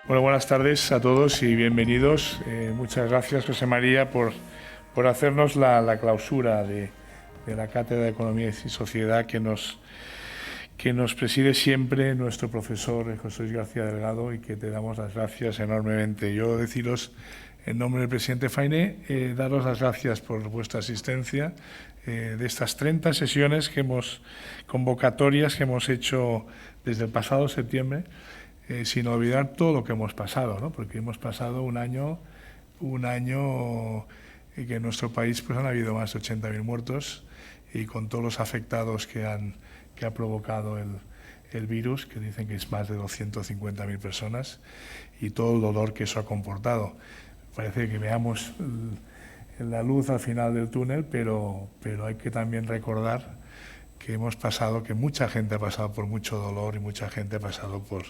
Bueno, buenas tardes a todos y bienvenidos. Muchas gracias, José María, por hacernos la clausura de la Cátedra de Economía y Sociedad que nos preside siempre nuestro profesor José Luis García Delgado, y que te damos las gracias enormemente. Yo deciros, en nombre del presidente Fainé, daros las gracias por vuestra asistencia de estas 30 sesiones convocatorias que hemos hecho desde el pasado septiembre, sin olvidar todo lo que hemos pasado, ¿no? Porque hemos pasado un año que en nuestro país pues han habido más de 80.000 muertos, y con todos los afectados que ha provocado el virus, que dicen que es más de 250.000 personas, y todo el dolor que eso ha comportado. Parece que veamos la luz al final del túnel, pero hay que también recordar que mucha gente ha pasado por mucho dolor y mucha gente ha pasado por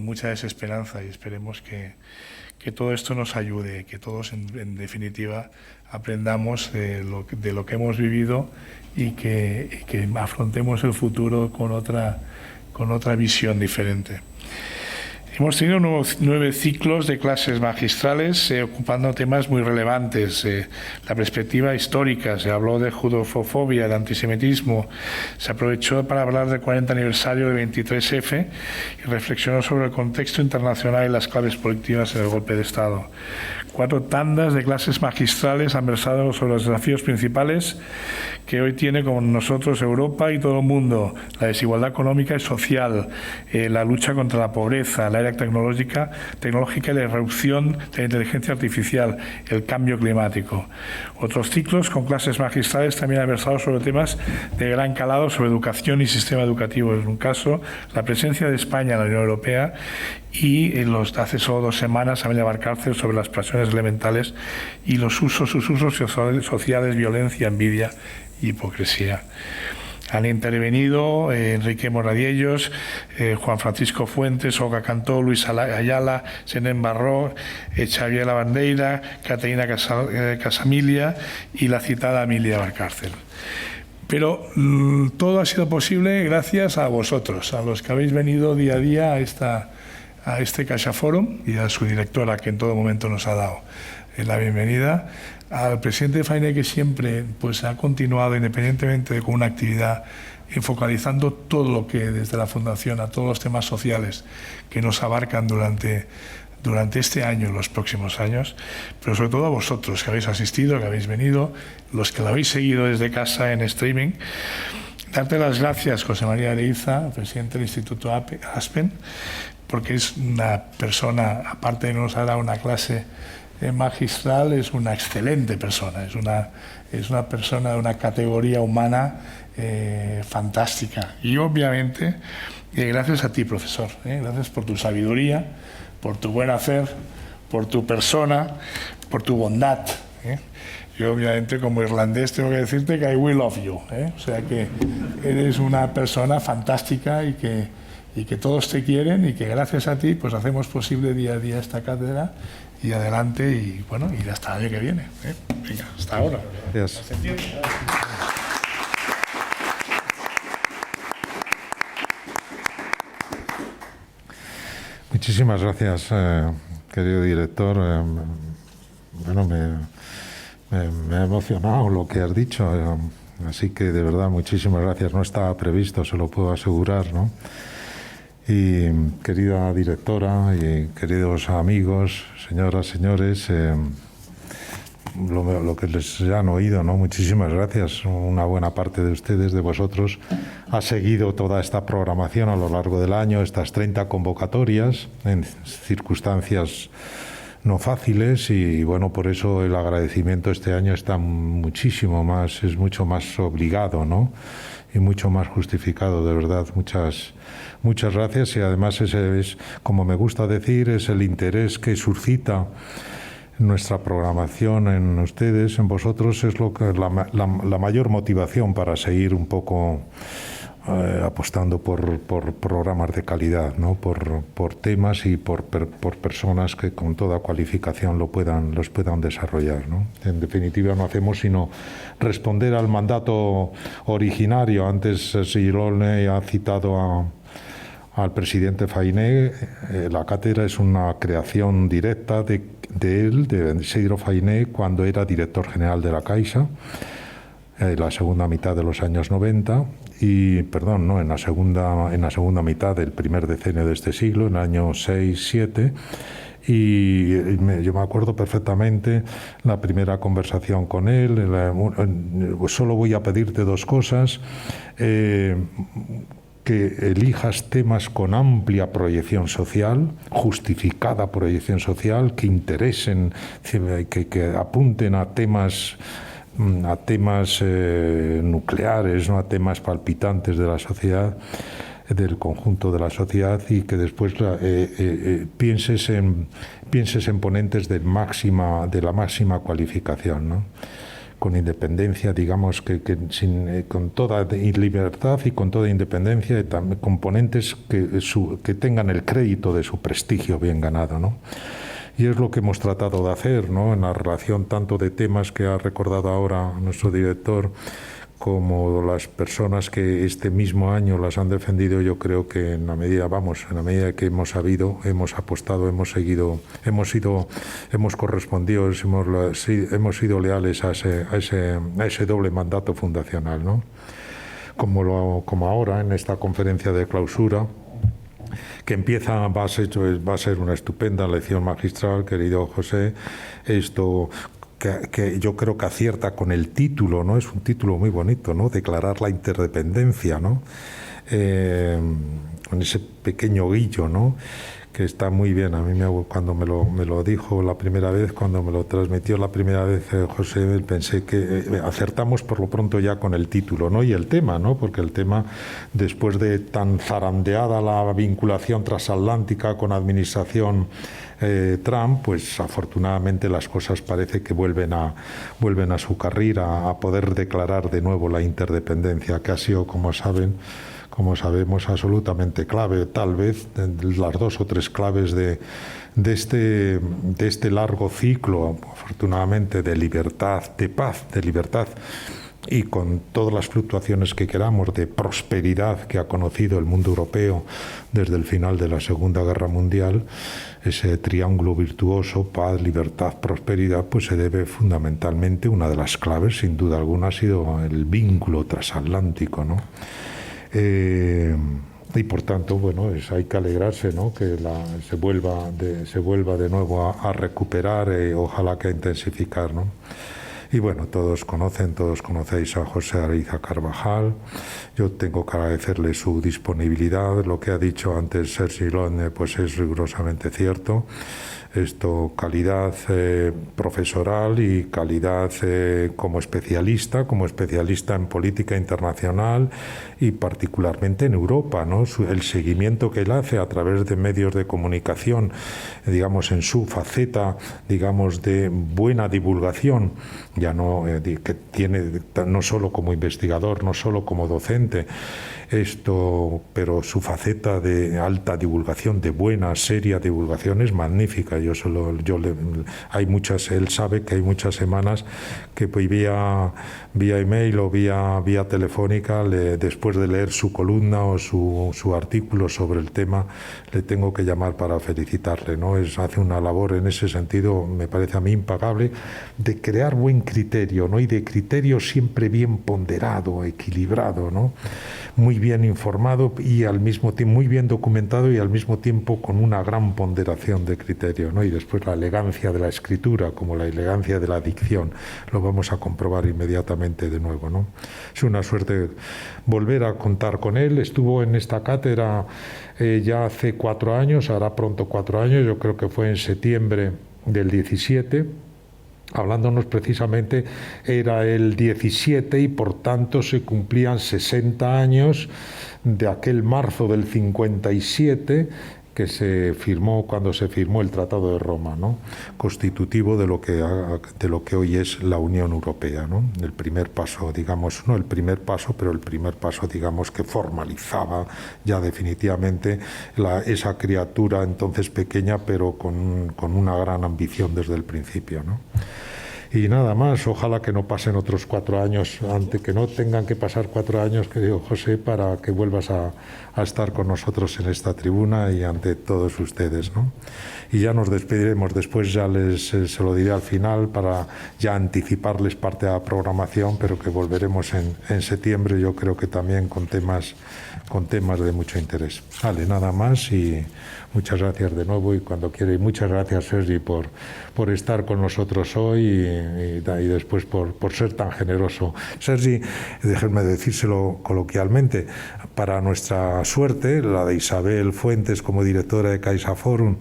mucha desesperanza, y esperemos que todo esto nos ayude, que todos en definitiva aprendamos de lo que hemos vivido, y que afrontemos el futuro con otra visión diferente. Hemos tenido 9 ciclos de clases magistrales ocupando temas muy relevantes. La perspectiva histórica, se habló de judofobia, de antisemitismo, se aprovechó para hablar del 40 aniversario del 23F y reflexionó sobre el contexto internacional y las claves políticas en el golpe de Estado. 4 tandas de clases magistrales han versado sobre los desafíos principales que hoy tiene con nosotros Europa y todo el mundo: la desigualdad económica y social, la lucha contra la pobreza, la era tecnológica y la irrupción de la inteligencia artificial, el cambio climático. Otros ciclos con clases magistrales también han versado sobre temas de gran calado sobre educación y sistema educativo. En un caso, la presencia de España en la Unión Europea, y hace solo 2 semanas Amelia Valcárcel sobre las pasiones elementales y sus usos sociales, violencia, envidia y hipocresía. Han intervenido Enrique Moradiellos, Juan Francisco Fuentes, Olga Cantó, Luis Ayala, Senén Barró, Xavier Lavandeira, Caterina Casamilia y la citada Amelia Valcárcel. Pero todo ha sido posible gracias a vosotros, a los que habéis venido día a día a este CaixaForum, y a su directora, que en todo momento nos ha dado la bienvenida, al presidente Fainé, que siempre pues ha continuado independientemente con una actividad focalizando todo lo que desde la Fundación, a todos los temas sociales que nos abarcan durante este año y los próximos años, pero sobre todo a vosotros que habéis asistido, que habéis venido, los que lo habéis seguido desde casa en streaming. Darte las gracias, José María Areiza, presidente del Instituto Aspen, porque es una persona, aparte de nos ha dado una clase magistral, es una excelente persona, es una persona de una categoría humana fantástica. Y obviamente, gracias a ti, profesor, gracias por tu sabiduría, por tu buen hacer, por tu persona, por tu bondad. Yo obviamente, como irlandés, tengo que decirte que I will love you, o sea que eres una persona fantástica, y que todos te quieren, y que gracias a ti pues hacemos posible día a día esta cátedra, y adelante, y bueno, y hasta el año que viene. Venga, hasta ahora. Gracias. Muchísimas gracias, querido director. Bueno, me ha emocionado lo que has dicho, así que de verdad muchísimas gracias. No estaba previsto, se lo puedo asegurar, ¿no? Y querida directora y queridos amigos, señoras, señores, lo que les han oído, ¿no? Muchísimas gracias. Una buena parte de ustedes, de vosotros, ha seguido toda esta programación a lo largo del año, estas 30 convocatorias en circunstancias no fáciles, y bueno, por eso el agradecimiento este año está es mucho más obligado, ¿no? Y mucho más justificado, de verdad. Muchas gracias, y además ese es, como me gusta decir, es el interés que suscita nuestra programación en ustedes, en vosotros, es lo que la mayor motivación para seguir un poco apostando por programas de calidad, ¿no? Por temas y por personas que con toda cualificación los puedan desarrollar, ¿no? En definitiva, no hacemos sino responder al mandato originario. Antes Girolne ha citado al presidente Fainé. La cátedra es una creación directa de él, de Isidro Fainé, cuando era director general de la Caixa, en la segunda mitad de los años 90, en la segunda mitad del primer decenio de este siglo, en el año 6-7. Yo me acuerdo perfectamente la primera conversación con él. Solo voy a pedirte dos cosas: que elijas temas con amplia proyección social, justificada proyección social, que interesen, que apunten a temas nucleares, ¿no?, a temas palpitantes de la sociedad, del conjunto de la sociedad, y que después pienses en ponentes de la máxima cualificación, ¿no?, con independencia, digamos, con toda libertad y con toda independencia, con ponentes que tengan el crédito de su prestigio bien ganado, ¿no? Y es lo que hemos tratado de hacer, ¿no?, en la relación tanto de temas que ha recordado ahora nuestro director, como las personas que este mismo año las han defendido. Yo creo que en la medida que hemos sabido, hemos apostado, hemos seguido, hemos correspondido, hemos sido leales a ese doble mandato fundacional, ¿no? Como ahora en esta conferencia de clausura, que empieza, va a ser una estupenda lección magistral, querido José. Esto que yo creo que acierta con el título, ¿no? Es un título muy bonito, ¿no?, declarar la interdependencia, ¿no?, con ese pequeño guillo, ¿no?, que está muy bien. A mí cuando me lo dijo la primera vez, cuando me lo transmitió la primera vez José, pensé que acertamos por lo pronto ya con el título, ¿no?, y el tema, ¿no?, porque el tema, después de tan zarandeada la vinculación transatlántica con administración Trump, pues afortunadamente las cosas parece que vuelven a su carrera, a poder declarar de nuevo la interdependencia, que ha sido, como sabemos, absolutamente clave, tal vez las dos o tres claves de este largo ciclo, afortunadamente, de libertad, de paz, de libertad, y con todas las fluctuaciones que queramos, de prosperidad que ha conocido el mundo europeo desde el final de la Segunda Guerra Mundial. Ese triángulo virtuoso, paz, libertad, prosperidad, pues se debe fundamentalmente, una de las claves, sin duda alguna, ha sido el vínculo transatlántico, ¿no? Y por tanto, bueno, hay que alegrarse, ¿no?, que se vuelva de nuevo a recuperar, ojalá que a intensificar, ¿no? Y bueno, todos conocéis a José Ariza Carvajal. Yo tengo que agradecerle su disponibilidad. Lo que ha dicho antes Sergi Lone, pues es rigurosamente cierto. Calidad profesoral y calidad como especialista en política internacional y particularmente en Europa, ¿no? El seguimiento que él hace a través de medios de comunicación, digamos, en su faceta, digamos, de buena divulgación, ya no que tiene no solo como investigador, no solo como docente, pero su faceta de alta divulgación, de buena, seria divulgación, es magnífica. Él sabe que hay muchas semanas que pues, vía email o vía telefónica, después de leer su columna o su artículo sobre el tema, le tengo que llamar para felicitarle, ¿no? Hace una labor en ese sentido, me parece a mí impagable, de crear buen criterio, ¿no?, y de criterio siempre bien ponderado, equilibrado, ¿no?, muy bien informado y al mismo tiempo muy bien documentado, y al mismo tiempo con una gran ponderación de criterio, ¿no? Y después la elegancia de la escritura, como la elegancia de la dicción, lo vamos a comprobar inmediatamente de nuevo, ¿no? Es una suerte volver a contar con él. Estuvo en esta cátedra ya hace 4 años, hará pronto 4 años, yo creo que fue en septiembre del 17, hablándonos precisamente, era el 17 y por tanto se cumplían 60 años de aquel marzo del 57 que se firmó, cuando se firmó el Tratado de Roma, ¿no?, constitutivo de lo que hoy es la Unión Europea, ¿no? El primer paso, digamos, no el primer paso, pero el primer paso, digamos, que formalizaba ya definitivamente esa criatura entonces pequeña, pero con una gran ambición desde el principio, ¿no? Y nada más, ojalá que no pasen otros 4 años, que no tengan que pasar 4 años, querido José, para que vuelvas a estar con nosotros en esta tribuna y ante todos ustedes, ¿no? Y ya nos despediremos, después ya se lo diré al final para ya anticiparles parte de la programación, pero que volveremos en septiembre, yo creo que también con temas de mucho interés. Vale, nada más y muchas gracias de nuevo y cuando quiera. Y muchas gracias, Sergi, por estar con nosotros hoy y después por ser tan generoso. Sergi, déjenme decírselo coloquialmente, para nuestra suerte, la de Isabel Fuentes como directora de CaixaForum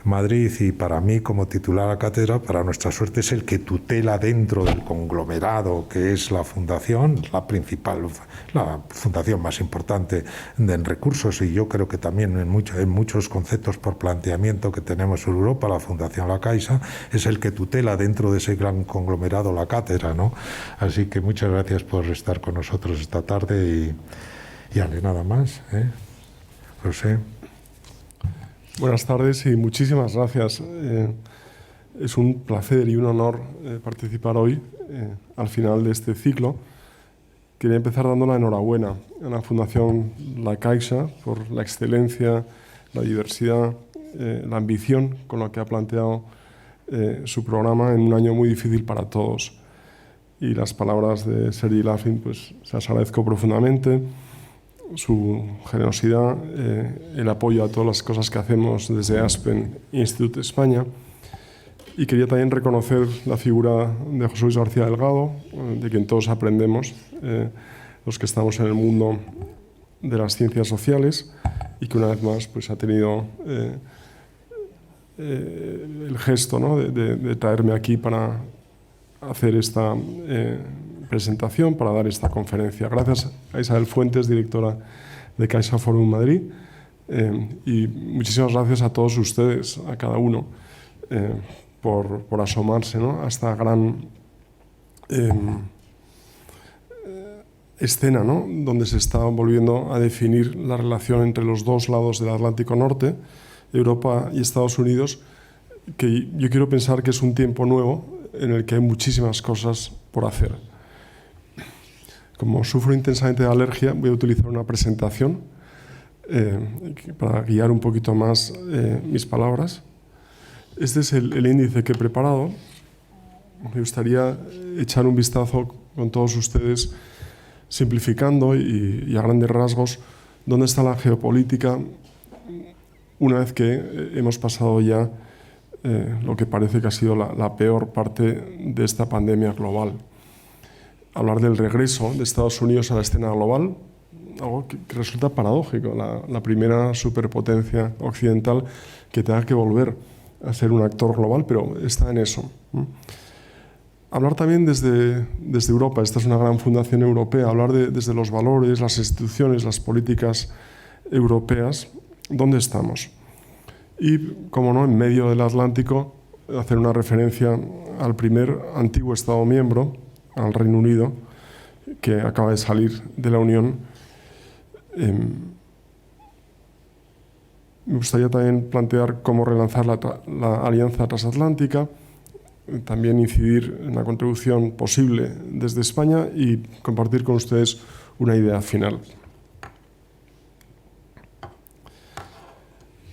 Madrid y para mí como titular de la cátedra, para nuestra suerte es el que tutela dentro del conglomerado que es la fundación, la principal, la fundación más importante en recursos y yo creo que también en muchos conceptos por planteamiento que tenemos en Europa, la Fundación La Caixa es el que tutela dentro de ese gran conglomerado la cátedra, ¿no? Así que muchas gracias por estar con nosotros esta tarde y nada más, José. Buenas tardes y muchísimas gracias. Es un placer y un honor participar hoy al final de este ciclo. Quería empezar dando la enhorabuena a la Fundación La Caixa por la excelencia, la diversidad, la ambición con la que ha planteado su programa en un año muy difícil para todos. Y las palabras de Sergi Lafin, pues se las agradezco profundamente. Su generosidad, el apoyo a todas las cosas que hacemos desde Aspen Institute España. Y quería también reconocer la figura de José Luis García Delgado, de quien todos aprendemos, los que estamos en el mundo de las ciencias sociales, y que una vez más pues, ha tenido el gesto, ¿no? de traerme aquí para hacer esta presentación, para dar esta conferencia. Gracias a Isabel Fuentes, directora de CaixaForum Madrid, y muchísimas gracias a todos ustedes, a cada uno, por asomarse, ¿no? a esta gran escena, ¿no? donde se está volviendo a definir la relación entre los dos lados del Atlántico Norte, Europa y Estados Unidos, que yo quiero pensar que es un tiempo nuevo en el que hay muchísimas cosas por hacer. Como sufro intensamente de alergia, voy a utilizar una presentación para guiar un poquito más mis palabras. Este es el índice que he preparado. Me gustaría echar un vistazo con todos ustedes, simplificando y a grandes rasgos, dónde está la geopolítica una vez que hemos pasado ya lo que parece que ha sido la peor parte de esta pandemia global. Hablar del regreso de Estados Unidos a la escena global, algo que resulta paradójico, la primera superpotencia occidental que tenga que volver a ser un actor global, pero está en eso. Hablar también desde Europa, esta es una gran fundación europea, hablar desde los valores, las instituciones, las políticas europeas, ¿dónde estamos? Y, como no, en medio del Atlántico, hacer una referencia al primer antiguo Estado miembro, al Reino Unido, que acaba de salir de la Unión. Me gustaría también plantear cómo relanzar la alianza transatlántica, también incidir en la contribución posible desde España y compartir con ustedes una idea final.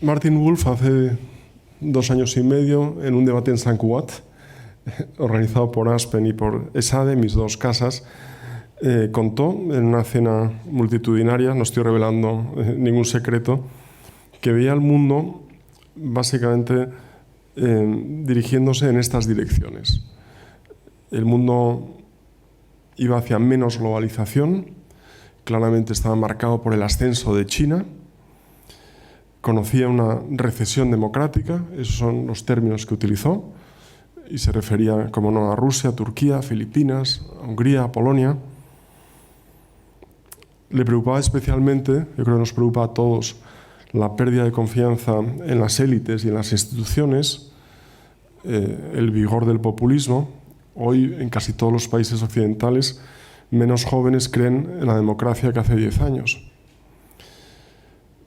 Martin Wolf, hace 2 años y medio, en un debate en Sant Cugat, organizado por Aspen y por ESADE, mis 2 casas, contó en una cena multitudinaria, no estoy revelando ningún secreto, que veía al mundo básicamente dirigiéndose en estas direcciones. El mundo iba hacia menos globalización, claramente estaba marcado por el ascenso de China, conocía una recesión democrática, esos son los términos que utilizó, y se refería, como no, a Rusia, a Turquía, a Filipinas, a Hungría, a Polonia. Le preocupaba especialmente, yo creo que nos preocupa a todos, la pérdida de confianza en las élites y en las instituciones, el vigor del populismo. Hoy, en casi todos los países occidentales, menos jóvenes creen en la democracia que hace 10 años.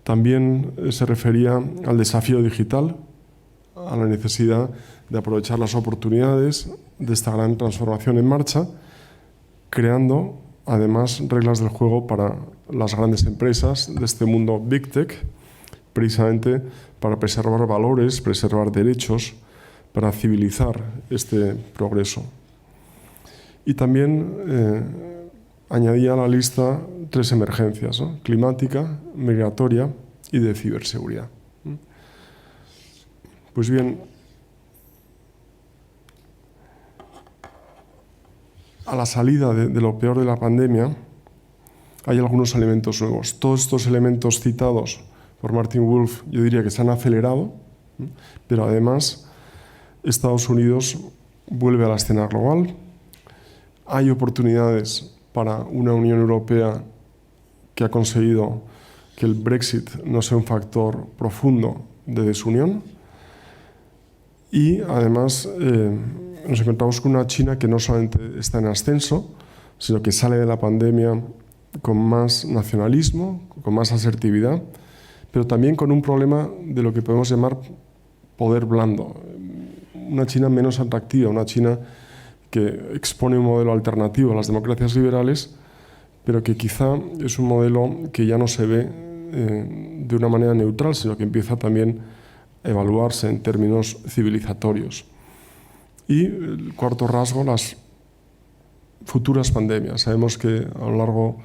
También se refería al desafío digital, a la necesidad de aprovechar las oportunidades de esta gran transformación en marcha, creando además reglas del juego para las grandes empresas de este mundo Big Tech, precisamente para preservar valores, preservar derechos, para civilizar este progreso. Y también añadía a la lista 3 emergencias, ¿no? Climática, migratoria y de ciberseguridad. Pues bien, a la salida de lo peor de la pandemia hay algunos elementos nuevos. Todos estos elementos citados por Martin Wolf yo diría que se han acelerado, pero además Estados Unidos vuelve a la escena global. Hay oportunidades para una Unión Europea que ha conseguido que el Brexit no sea un factor profundo de desunión. Y además nos encontramos con una China que no solamente está en ascenso, sino que sale de la pandemia con más nacionalismo, con más asertividad, pero también con un problema de lo que podemos llamar poder blando. Una China menos atractiva, una China que expone un modelo alternativo a las democracias liberales, pero que quizá es un modelo que ya no se ve de una manera neutral, sino que empieza también a evaluarse en términos civilizatorios. Y el cuarto rasgo, las futuras pandemias. Sabemos que a lo largo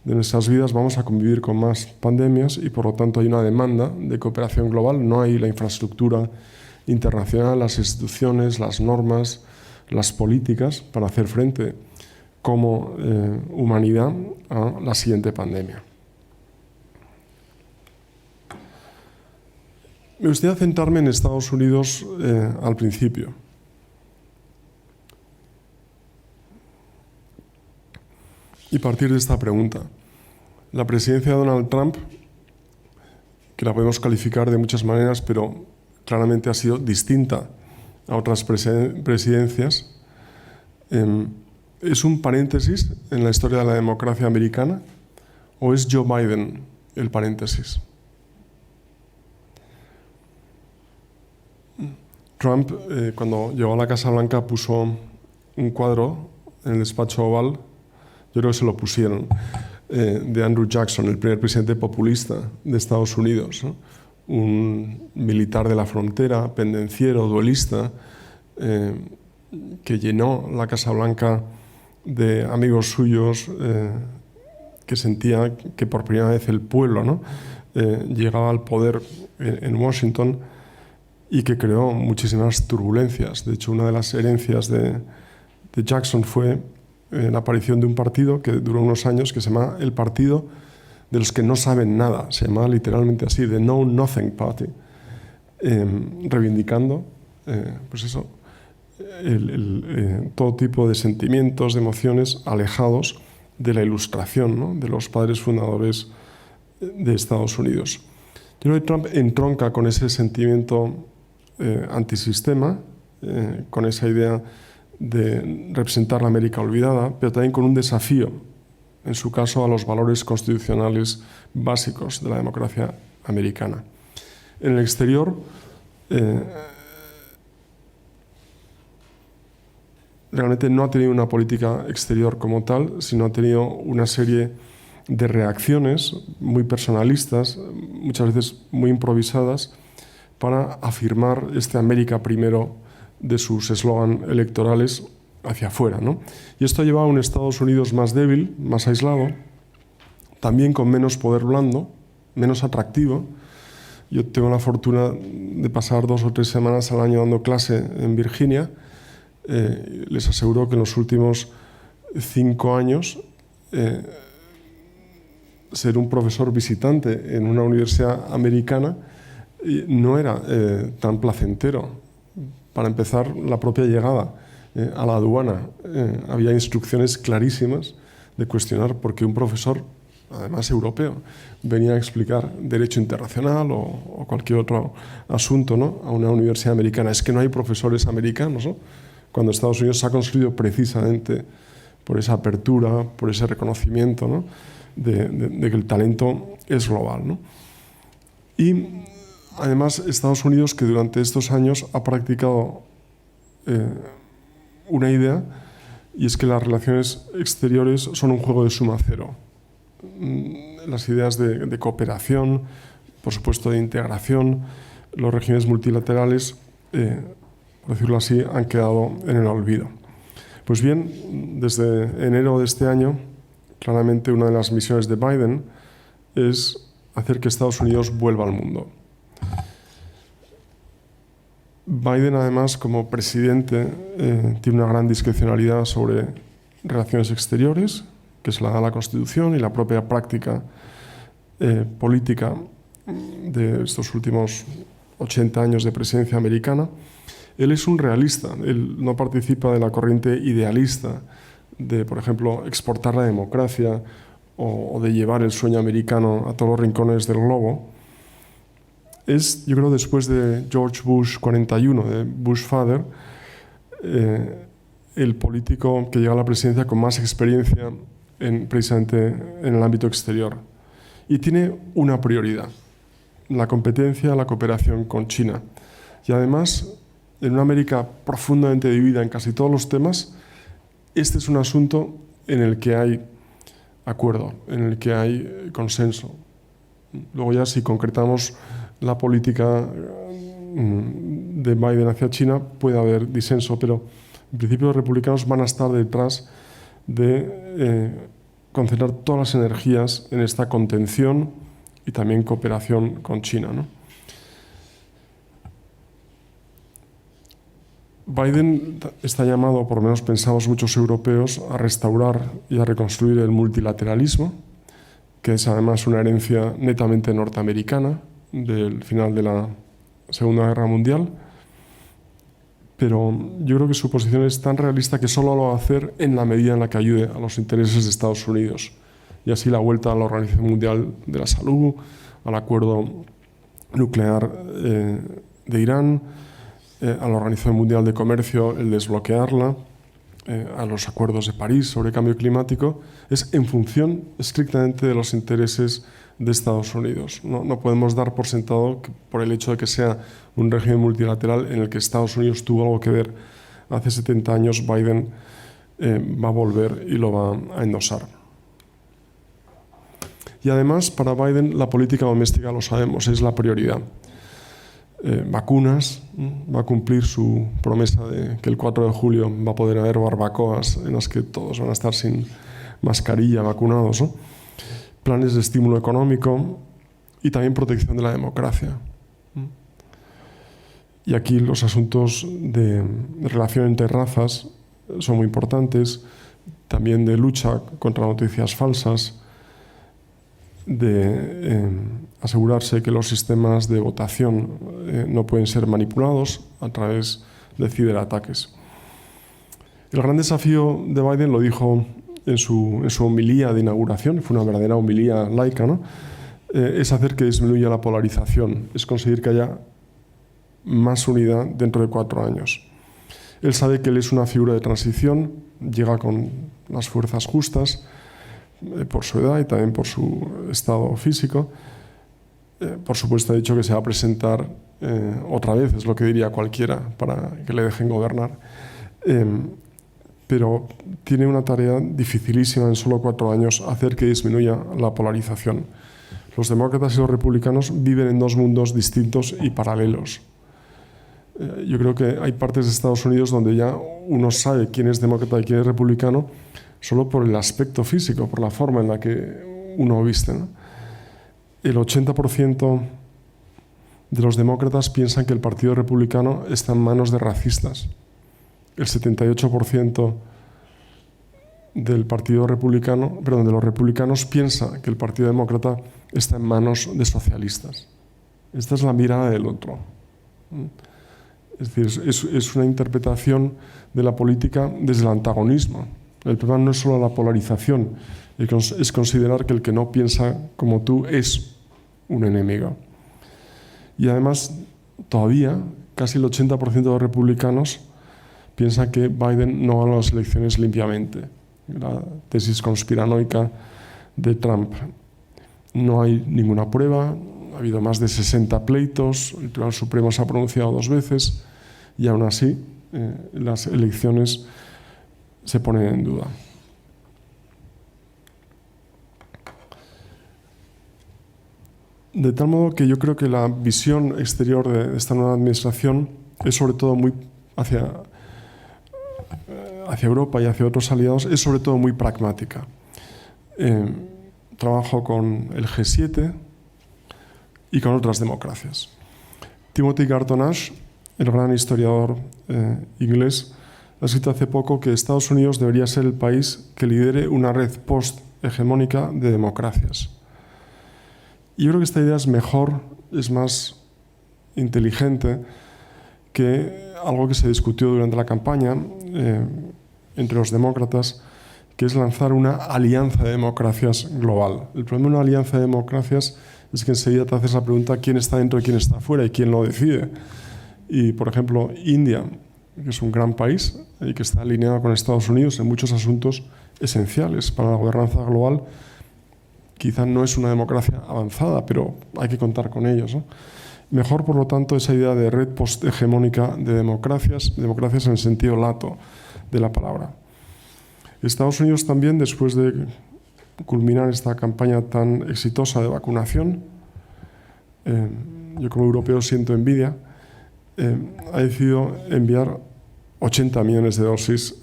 de nuestras vidas vamos a convivir con más pandemias y por lo tanto hay una demanda de cooperación global. No hay la infraestructura internacional, las instituciones, las normas, las políticas para hacer frente como humanidad a la siguiente pandemia. Me gustaría centrarme en Estados Unidos al principio. Y partir de esta pregunta. La presidencia de Donald Trump, que la podemos calificar de muchas maneras, pero claramente ha sido distinta a otras presidencias, ¿es un paréntesis en la historia de la democracia americana o es Joe Biden el paréntesis? Trump, cuando llegó a la Casa Blanca, puso un cuadro en el despacho oval, yo creo que se lo pusieron, de Andrew Jackson, el primer presidente populista de Estados Unidos, ¿no? Un militar de la frontera, pendenciero, duelista, que llenó la Casa Blanca de amigos suyos, que sentía que por primera vez el pueblo, ¿no? Llegaba al poder en Washington y que creó muchísimas turbulencias. De hecho, una de las herencias de Jackson fue la aparición de un partido que duró unos años que se llama el Partido de los que no saben nada. Se llamaba literalmente así, The Know Nothing Party, reivindicando pues eso, todo tipo de sentimientos, de emociones alejados de la ilustración, ¿no? De los padres fundadores de Estados Unidos. Yo creo que Trump entronca con ese sentimiento antisistema, con esa idea de representar la América olvidada, pero también con un desafío, en su caso, a los valores constitucionales básicos de la democracia americana. En el exterior, realmente no ha tenido una política exterior como tal, sino ha tenido una serie de reacciones muy personalistas, muchas veces muy improvisadas, para afirmar este América primero de sus eslogan electorales hacia afuera, ¿no? Y esto ha llevado a un Estados Unidos más débil, más aislado, también con menos poder blando, menos atractivo. Yo tengo la fortuna de pasar 2 o 3 semanas al año dando clase en Virginia. Les aseguro que en los últimos 5 años ser un profesor visitante en una universidad americana no era tan placentero. Para empezar, la propia llegada a la aduana, había instrucciones clarísimas de cuestionar por qué un profesor, además europeo, venía a explicar derecho internacional o cualquier otro asunto, ¿no? A una universidad americana. Es que no hay profesores americanos, ¿no? Cuando Estados Unidos se ha construido precisamente por esa apertura, por ese reconocimiento, ¿no? de que el talento es global, ¿no? Y además, Estados Unidos, que durante estos años ha practicado una idea, y es que las relaciones exteriores son un juego de suma cero. Las ideas de cooperación, por supuesto de integración, los regímenes multilaterales, por decirlo así, han quedado en el olvido. Pues bien, desde enero de este año, claramente una de las misiones de Biden es hacer que Estados Unidos vuelva al mundo. Biden, además, como presidente, tiene una gran discrecionalidad sobre relaciones exteriores, que se la da la Constitución y la propia práctica política de estos últimos 80 años de presidencia americana. Él es un realista, él no participa de la corriente idealista de, por ejemplo, exportar la democracia o de llevar el sueño americano a todos los rincones del globo. Es, yo creo, después de George Bush 41, de Bush Father, el político que llega a la presidencia con más experiencia precisamente en el ámbito exterior. Y tiene una prioridad: la competencia, la cooperación con China. Y además, en una América profundamente dividida en casi todos los temas, este es un asunto en el que hay acuerdo, en el que hay consenso. Luego ya, si concretamos la política de Biden hacia China, puede haber disenso, pero en principio los republicanos van a estar detrás de concentrar todas las energías en esta contención y también cooperación con China, ¿no? Biden está llamado, por lo menos pensamos muchos europeos, a restaurar y a reconstruir el multilateralismo, que es además una herencia netamente norteamericana del final de la Segunda Guerra Mundial. Pero yo creo que su posición es tan realista que solo lo va a hacer en la medida en la que ayude a los intereses de Estados Unidos. Y así la vuelta a la Organización Mundial de la Salud, al acuerdo nuclear de Irán, a la Organización Mundial de Comercio, el desbloquearla, a los acuerdos de París sobre cambio climático, es en función estrictamente de los intereses de Estados Unidos. No podemos dar por sentado que por el hecho de que sea un régimen multilateral en el que Estados Unidos tuvo algo que ver hace 70 años, Biden va a volver y lo va a endosar. Y además, para Biden, la política doméstica, lo sabemos, es la prioridad. Vacunas, va a cumplir su promesa de que el 4 de julio va a poder haber barbacoas en las que todos van a estar sin mascarilla, vacunados, ¿no? Planes de estímulo económico y también protección de la democracia. Y aquí los asuntos de relación entre razas son muy importantes, también de lucha contra noticias falsas, de asegurarse que los sistemas de votación no pueden ser manipulados a través de ciberataques. El gran desafío de Biden, lo dijo en su homilía de inauguración, fue una verdadera homilía laica, ¿no? Es hacer que disminuya la polarización, es conseguir que haya más unidad dentro de 4 años. Él sabe que él es una figura de transición, llega con las fuerzas justas, por su edad y también por su estado físico. Por supuesto, ha dicho que se va a presentar otra vez, es lo que diría cualquiera, para que le dejen gobernar. Pero tiene una tarea dificilísima en solo 4 años, hacer que disminuya la polarización. Los demócratas y los republicanos viven en 2 mundos distintos y paralelos. Yo creo que hay partes de Estados Unidos donde ya uno sabe quién es demócrata y quién es republicano solo por el aspecto físico, por la forma en la que uno viste, ¿no? El 80% de los demócratas piensan que el Partido Republicano está en manos de racistas. El 78% del Partido Republicano, perdón, de los republicanos piensa que el Partido Demócrata está en manos de socialistas. Esta es la mirada del otro. Es decir, es una interpretación de la política desde el antagonismo. El problema no es solo la polarización, es considerar que el que no piensa como tú es un enemigo. Y además, todavía, casi el 80% de los republicanos piensan que Biden no gana las elecciones limpiamente. La tesis conspiranoica de Trump. No hay ninguna prueba, Ha habido más de 60 pleitos, el Tribunal Supremo se ha pronunciado 2 veces y aún así las elecciones se ponen en duda. De tal modo que yo creo que la visión exterior de esta nueva administración es sobre todo muy hacia Europa y hacia otros aliados, es sobre todo muy pragmática. Trabajo con el G7 y con otras democracias. Timothy Garton Ash, el gran historiador inglés, ha escrito hace poco que Estados Unidos debería ser el país que lidere una red post-hegemónica de democracias. Y yo creo que esta idea es mejor, es más inteligente que algo que se discutió durante la campaña entre los demócratas, que es lanzar una alianza de democracias global. El problema de una alianza de democracias es que enseguida te haces la pregunta quién está dentro y quién está fuera y quién lo decide. Y, por ejemplo, India, que es un gran país y que está alineado con Estados Unidos en muchos asuntos esenciales para la gobernanza global, quizá no es una democracia avanzada, pero hay que contar con ellos, ¿no? Mejor, por lo tanto, esa idea de red posthegemónica de democracias en el sentido lato de la palabra. Estados Unidos también, después de culminar esta campaña tan exitosa de vacunación, yo como europeo siento envidia, ha decidido enviar 80 millones de dosis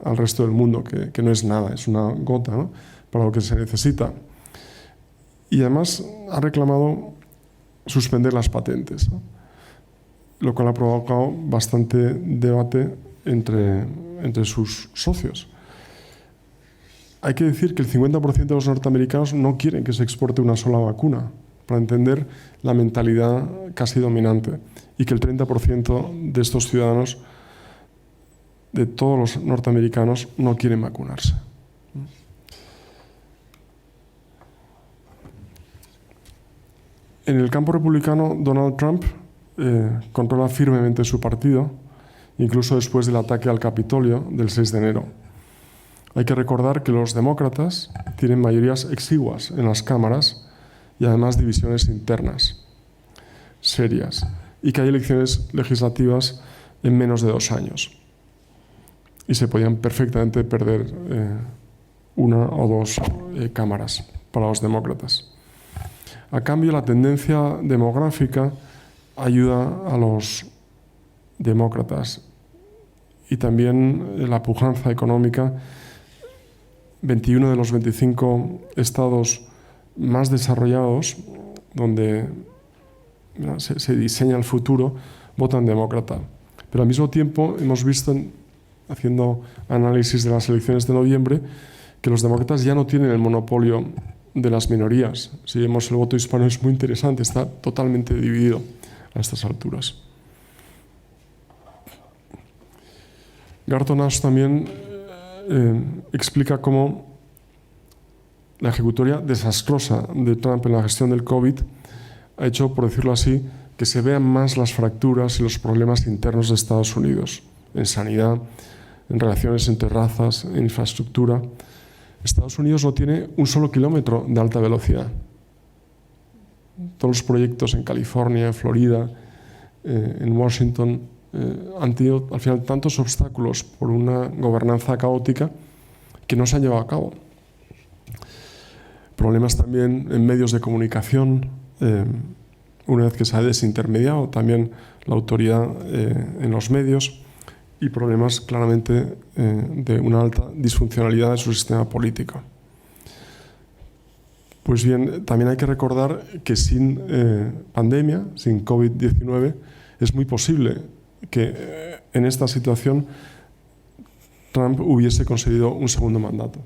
al resto del mundo, que no es nada, es una gota, ¿no?, para lo que se necesita. Y además ha reclamado suspender las patentes, ¿no?, lo cual ha provocado bastante debate entre sus socios. Hay que decir que el 50% de los norteamericanos no quieren que se exporte una sola vacuna, para entender la mentalidad casi dominante, y que el 30% de estos ciudadanos, de todos los norteamericanos, no quieren vacunarse. En el campo republicano, Donald Trump controla firmemente su partido, incluso después del ataque al Capitolio del 6 de enero. Hay que recordar que los demócratas tienen mayorías exiguas en las cámaras y además divisiones internas serias, y que hay elecciones legislativas en menos de 2 años. Y se podían perfectamente perder una o 2 cámaras para los demócratas. A cambio, la tendencia demográfica ayuda a los demócratas y también la pujanza económica. 21 de los 25 estados más desarrollados, donde se diseña el futuro, votan demócrata. Pero al mismo tiempo hemos visto, haciendo análisis de las elecciones de noviembre, que los demócratas ya no tienen el monopolio de las minorías. Si vemos el voto hispano, es muy interesante, está totalmente dividido a estas alturas. Garton Ash también explica cómo la ejecutoria desastrosa de Trump en la gestión del COVID ha hecho, por decirlo así, que se vean más las fracturas y los problemas internos de Estados Unidos, en sanidad, en relaciones entre razas, en infraestructura. Estados Unidos no tiene un solo kilómetro de alta velocidad. Todos los proyectos en California, en Florida, en Washington, han tenido al final tantos obstáculos por una gobernanza caótica que no se han llevado a cabo. Problemas también en medios de comunicación, una vez que se ha desintermediado también la autoridad en los medios, y problemas claramente de una alta disfuncionalidad de su sistema político. Pues bien, también hay que recordar que sin pandemia, sin COVID-19, es muy posible que en esta situación Trump hubiese conseguido un segundo mandato.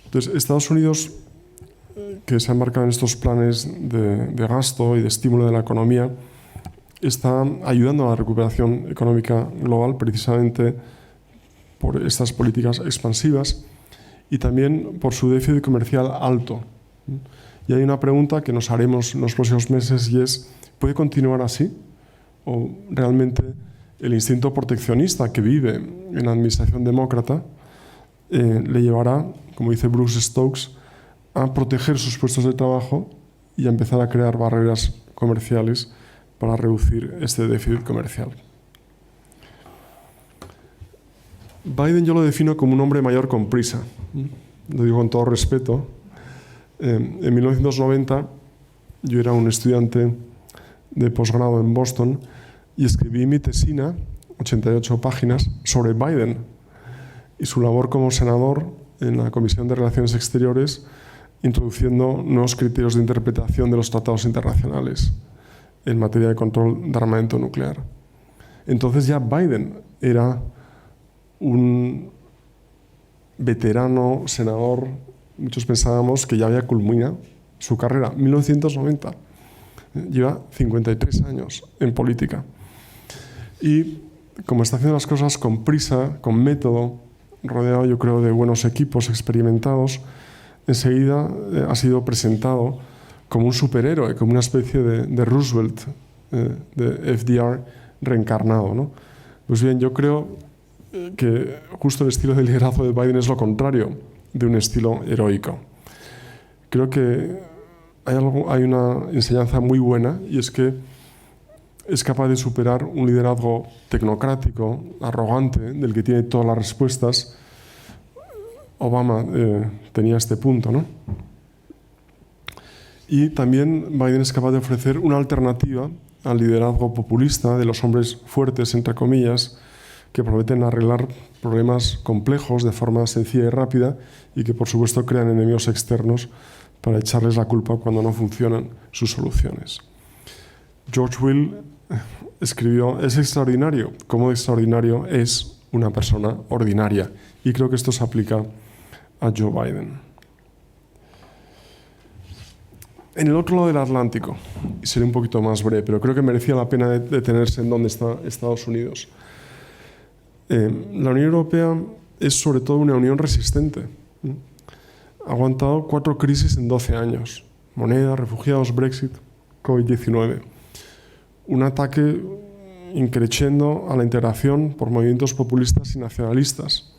Entonces, Estados Unidos, que se ha embarcado en estos planes de gasto y de estímulo de la economía, está ayudando a la recuperación económica global precisamente por estas políticas expansivas y también por su déficit comercial alto. Y hay una pregunta que nos haremos en los próximos meses, y es: ¿puede continuar así? ¿O realmente el instinto proteccionista que vive en la administración demócrata le llevará, como dice Bruce Stokes, a proteger sus puestos de trabajo y a empezar a crear barreras comerciales para reducir este déficit comercial. Biden yo lo defino como un hombre mayor con prisa. Lo digo con todo respeto. En 1990 yo era un estudiante de posgrado en Boston y escribí mi tesina, 88 páginas, sobre Biden y su labor como senador en la Comisión de Relaciones Exteriores, introduciendo nuevos criterios de interpretación de los tratados internacionales en materia de control de armamento nuclear. Entonces ya Biden era un veterano senador, muchos pensábamos que ya había culminado su carrera, 1990. Lleva 53 años en política. Y como está haciendo las cosas con prisa, con método, rodeado yo creo de buenos equipos experimentados, enseguida ha sido presentado como un superhéroe, como una especie de Roosevelt, de FDR reencarnado, ¿no? Pues bien, yo creo que justo el estilo de liderazgo de Biden es lo contrario de un estilo heroico. Creo que hay una enseñanza muy buena, y es que es capaz de superar un liderazgo tecnocrático, arrogante, del que tiene todas las respuestas. Obama tenía este punto, ¿no? Y también Biden es capaz de ofrecer una alternativa al liderazgo populista de los hombres fuertes, entre comillas, que prometen arreglar problemas complejos de forma sencilla y rápida y que, por supuesto, crean enemigos externos para echarles la culpa cuando no funcionan sus soluciones. George Will escribió: es extraordinario cómo extraordinario es una persona ordinaria. Y creo que esto se aplica a Joe Biden. En el otro lado del Atlántico, y seré un poquito más breve, pero creo que merecía la pena detenerse en donde está Estados Unidos. La Unión Europea es sobre todo una unión resistente. Ha aguantado 4 crisis en 12 años. Moneda, refugiados, Brexit, COVID-19. Un ataque increciendo a la integración por movimientos populistas y nacionalistas.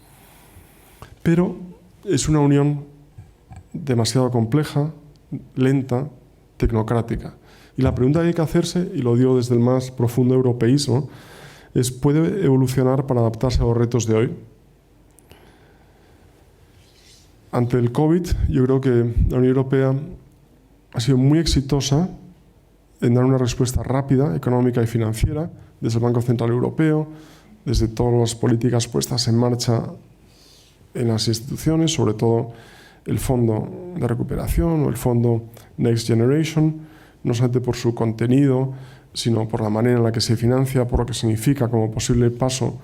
Pero es una unión demasiado compleja, lenta, tecnocrática. Y la pregunta que hay que hacerse, y lo digo desde el más profundo europeísmo, es: ¿puede evolucionar para adaptarse a los retos de hoy? Ante el COVID, yo creo que la Unión Europea ha sido muy exitosa en dar una respuesta rápida, económica y financiera, desde el Banco Central Europeo, desde todas las políticas puestas en marcha en las instituciones, sobre todo el Fondo de Recuperación o el Fondo Next Generation, no solamente por su contenido, sino por la manera en la que se financia, por lo que significa como posible paso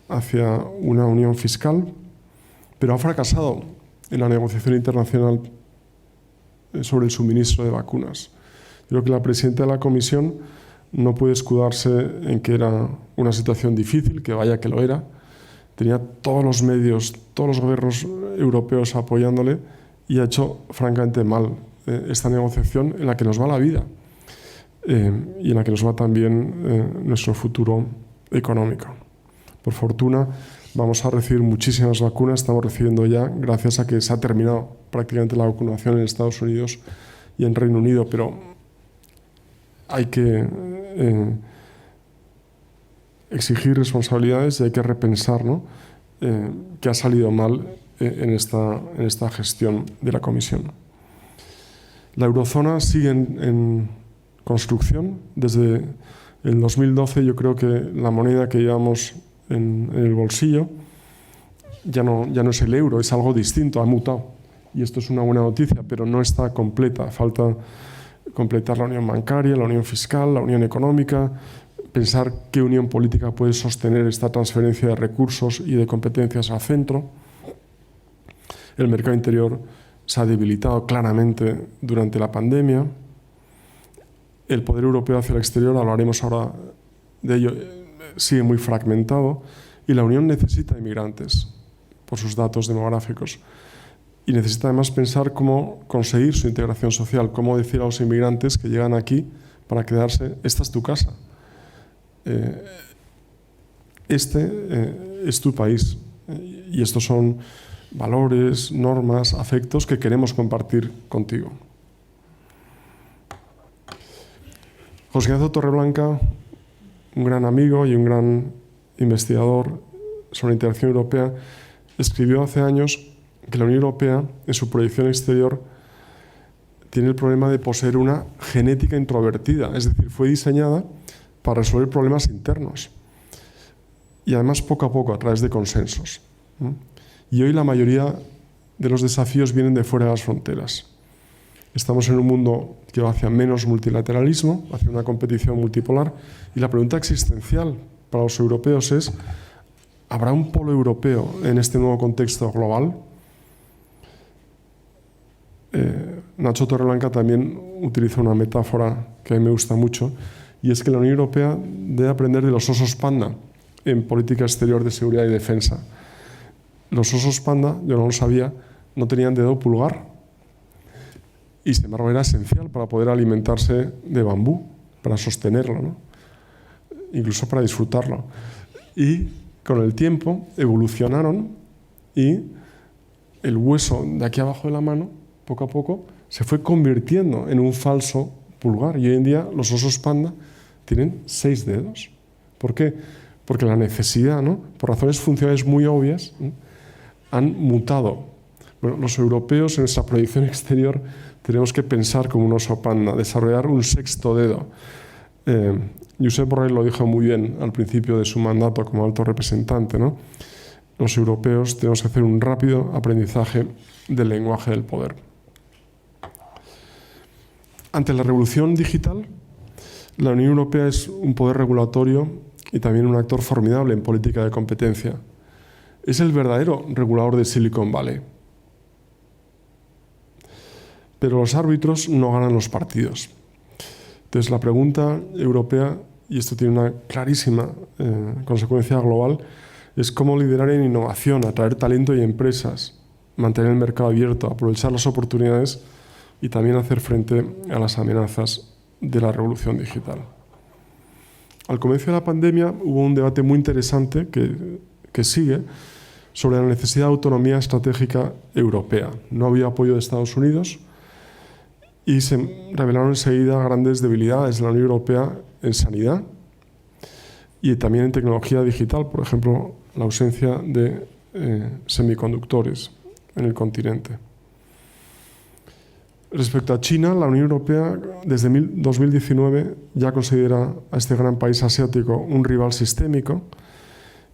hacia una unión fiscal, pero ha fracasado en la negociación internacional sobre el suministro de vacunas. Creo que la presidenta de la Comisión no puede escudarse en que era una situación difícil, que vaya que lo era. Tenía todos los medios, todos los gobiernos europeos apoyándole, y ha hecho francamente mal esta negociación en la que nos va la vida y en la que nos va también nuestro futuro económico. Por fortuna vamos a recibir muchísimas vacunas, estamos recibiendo ya, gracias a que se ha terminado prácticamente la vacunación en Estados Unidos y en Reino Unido, pero hay que exigir responsabilidades y hay que repensar, ¿no?, qué ha salido mal en esta gestión de la Comisión. La eurozona sigue en construcción. Desde el 2012 yo creo que la moneda que llevamos en el bolsillo ya no es el euro, es algo distinto, ha mutado. Y esto es una buena noticia, pero no está completa. Falta completar la unión bancaria, la unión fiscal, la unión económica, pensar qué unión política puede sostener esta transferencia de recursos y de competencias al centro. El mercado interior se ha debilitado claramente durante la pandemia. El poder europeo hacia el exterior, hablaremos ahora de ello, sigue muy fragmentado, y la Unión necesita inmigrantes por sus datos demográficos. Y necesita además pensar cómo conseguir su integración social, cómo decir a los inmigrantes que llegan aquí para quedarse: esta es tu casa, este es tu país. Y estos son valores, normas, afectos que queremos compartir contigo. José Ignacio Torreblanca, un gran amigo y un gran investigador sobre interacción europea, escribió hace años que la Unión Europea, en su proyección exterior, tiene el problema de poseer una genética introvertida, es decir, fue diseñada para resolver problemas internos y además poco a poco a través de consensos. Y hoy la mayoría de los desafíos vienen de fuera de las fronteras. Estamos en un mundo que va hacia menos multilateralismo, hacia una competición multipolar, y la pregunta existencial para los europeos es: ¿habrá un polo europeo en este nuevo contexto global? Nacho Torreblanca también utiliza una metáfora que a mí me gusta mucho, y es que la Unión Europea debe aprender de los osos panda en política exterior de seguridad y defensa. Los osos panda, yo no lo sabía, no tenían dedo pulgar, y sin embargo era esencial para poder alimentarse de bambú, para sostenerlo, ¿no? Incluso para disfrutarlo. Y con el tiempo evolucionaron y el hueso de aquí abajo de la mano, poco a poco, se fue convirtiendo en un falso pulgar. Y hoy en día los osos panda tienen 6 dedos. ¿Por qué? Porque la necesidad, ¿no?, por razones funcionales muy obvias, ¿no?, han mutado. Bueno, los europeos en esa proyección exterior tenemos que pensar como un oso panda, desarrollar un 6º dedo. Josep Borrell lo dijo muy bien al principio de su mandato como alto representante, ¿no? Los europeos tenemos que hacer un rápido aprendizaje del lenguaje del poder. Ante la revolución digital, la Unión Europea es un poder regulatorio y también un actor formidable en política de competencia. Es el verdadero regulador de Silicon Valley. Pero los árbitros no ganan los partidos. Entonces, la pregunta europea, y esto tiene una clarísima consecuencia global, es cómo liderar en innovación, atraer talento y empresas, mantener el mercado abierto, aprovechar las oportunidades y también hacer frente a las amenazas de la revolución digital. Al comienzo de la pandemia hubo un debate muy interesante que sigue sobre la necesidad de autonomía estratégica europea. No había apoyo de Estados Unidos y se revelaron enseguida grandes debilidades de la Unión Europea en sanidad y también en tecnología digital, por ejemplo, la ausencia de semiconductores en el continente. Respecto a China, la Unión Europea desde 2019 ya considera a este gran país asiático un rival sistémico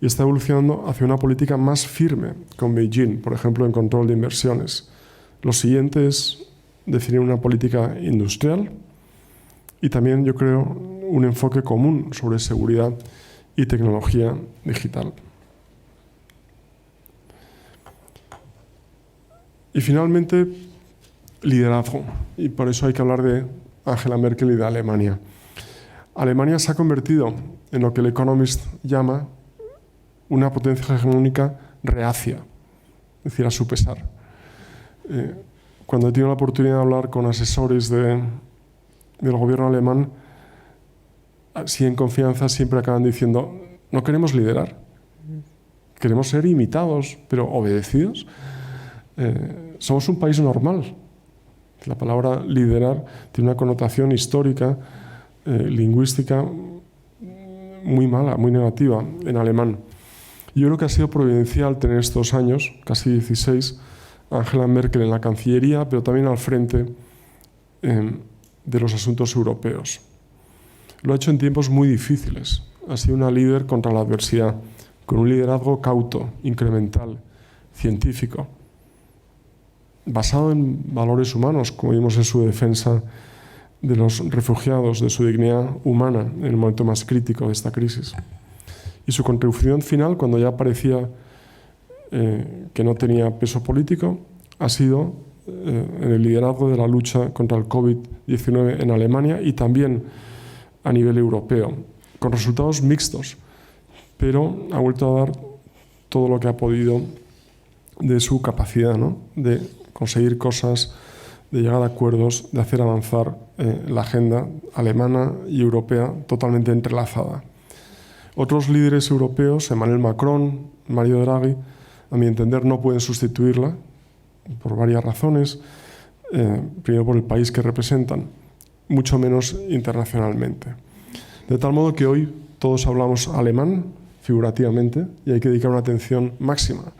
y está evolucionando hacia una política más firme con Beijing, por ejemplo, en control de inversiones. Lo siguiente es definir una política industrial y también, yo creo, un enfoque común sobre seguridad y tecnología digital. Y finalmente, liderazgo. Y por eso hay que hablar de Angela Merkel y de Alemania. Alemania se ha convertido en lo que el Economist llama una potencia hegemónica reacia, es decir, a su pesar. Cuando he tenido la oportunidad de hablar con asesores del gobierno alemán, así en confianza, siempre acaban diciendo: no queremos liderar, queremos ser imitados, pero obedecidos. Somos un país normal. La palabra liderar tiene una connotación histórica, lingüística muy mala, muy negativa en alemán. Yo creo que ha sido providencial tener estos años, casi 16, Angela Merkel en la Cancillería, pero también al frente de los asuntos europeos. Lo ha hecho en tiempos muy difíciles. Ha sido una líder contra la adversidad, con un liderazgo cauto, incremental, científico, basado en valores humanos, como vimos en su defensa de los refugiados, de su dignidad humana en el momento más crítico de esta crisis. Y su contribución final, cuando ya parecía que no tenía peso político, ha sido en el liderazgo de la lucha contra el COVID-19 en Alemania y también a nivel europeo, con resultados mixtos, pero ha vuelto a dar todo lo que ha podido de su capacidad, ¿no?, de conseguir cosas, de llegar a acuerdos, de hacer avanzar la agenda alemana y europea totalmente entrelazada. Otros líderes europeos, Emmanuel Macron, Mario Draghi, a mi entender, no pueden sustituirla por varias razones. Primero, por el país que representan, mucho menos internacionalmente. De tal modo que hoy todos hablamos alemán, figurativamente, y hay que dedicar una atención máxima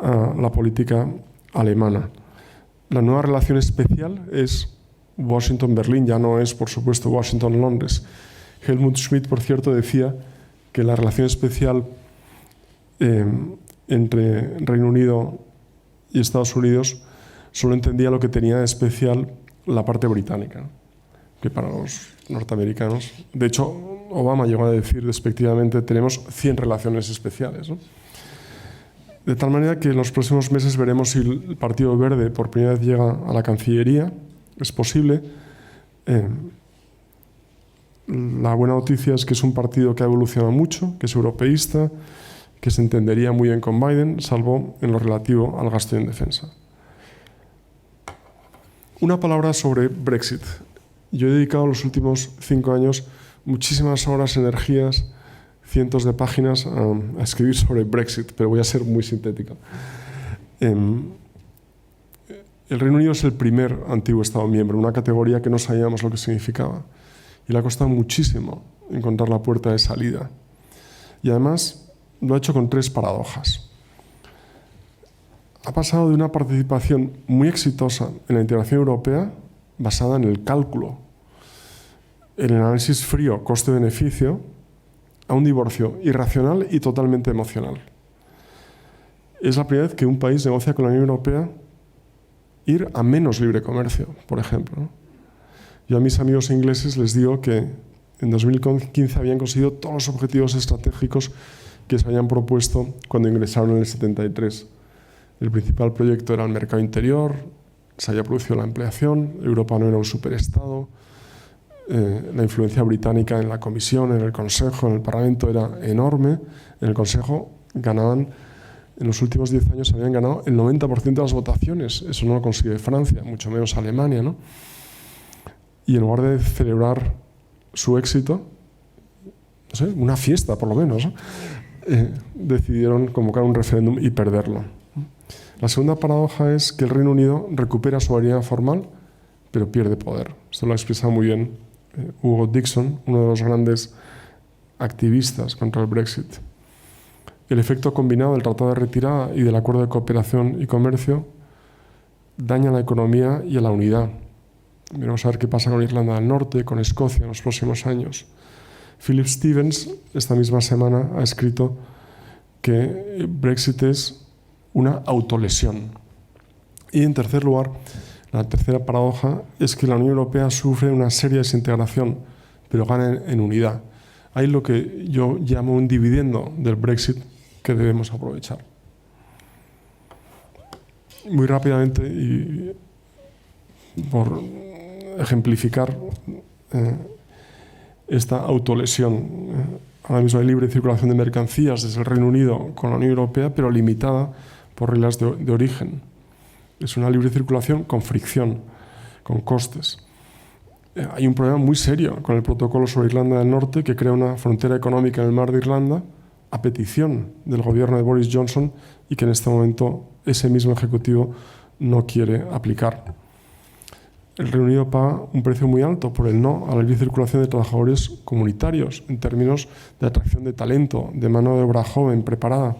a la política alemana. La nueva relación especial es Washington-Berlín, ya no es, por supuesto, Washington-Londres. Helmut Schmidt, por cierto, decía que la relación especial entre Reino Unido y Estados Unidos solo entendía lo que tenía de especial la parte británica, que para los norteamericanos. De hecho, Obama llegó a decir despectivamente: tenemos 100 relaciones especiales, ¿no? De tal manera que en los próximos meses veremos si el Partido Verde por primera vez llega a la Cancillería. Es posible. La buena noticia es que es un partido que ha evolucionado mucho, que es europeísta, que se entendería muy bien con Biden, salvo en lo relativo al gasto en defensa. Una palabra sobre Brexit. Yo he dedicado los últimos 5 años muchísimas horas, energías, cientos de páginas a escribir sobre Brexit, pero voy a ser muy sintético. El Reino Unido es el primer antiguo Estado miembro, una categoría que no sabíamos lo que significaba. Y le ha costado muchísimo encontrar la puerta de salida. Y además lo ha hecho con 3 paradojas. Ha pasado de una participación muy exitosa en la integración europea, basada en el cálculo, en el análisis frío coste-beneficio, a un divorcio irracional y totalmente emocional. Es la primera vez que un país negocia con la Unión Europea ir a menos libre comercio, por ejemplo, ¿no? Yo a mis amigos ingleses les digo que en 2015 habían conseguido todos los objetivos estratégicos que se habían propuesto cuando ingresaron en el 73. El principal proyecto era el mercado interior, se había producido la ampliación, Europa no era un superestado, la influencia británica en la Comisión, en el Consejo, en el Parlamento era enorme. En el Consejo ganaban, en los últimos 10 años habían ganado el 90% de las votaciones. Eso no lo consigue Francia, mucho menos Alemania, ¿no? Y en lugar de celebrar su éxito, no sé, una fiesta por lo menos, ¿no? Decidieron convocar un referéndum y perderlo. La segunda paradoja es que el Reino Unido recupera su soberanía formal, pero pierde poder. Esto lo ha expresado muy bien Hugo Dixon, uno de los grandes activistas contra el Brexit. El efecto combinado del Tratado de Retirada y del Acuerdo de Cooperación y Comercio daña a la economía y a la unidad. Veremos a ver qué pasa con Irlanda del Norte, con Escocia en los próximos años. Philip Stevens, esta misma semana, ha escrito que Brexit es una autolesión. Y en tercer lugar, la tercera paradoja es que la Unión Europea sufre una seria desintegración, pero gana en unidad. Hay lo que yo llamo un dividendo del Brexit que debemos aprovechar. Muy rápidamente, y por ejemplificar esta autolesión, ahora mismo hay libre circulación de mercancías desde el Reino Unido con la Unión Europea, pero limitada por reglas de origen. Es una libre circulación con fricción, con costes. Hay un problema muy serio con el protocolo sobre Irlanda del Norte, que crea una frontera económica en el mar de Irlanda a petición del gobierno de Boris Johnson y que en este momento ese mismo ejecutivo no quiere aplicar. El Reino Unido paga un precio muy alto por el no a la libre circulación de trabajadores comunitarios en términos de atracción de talento, de mano de obra joven, preparada.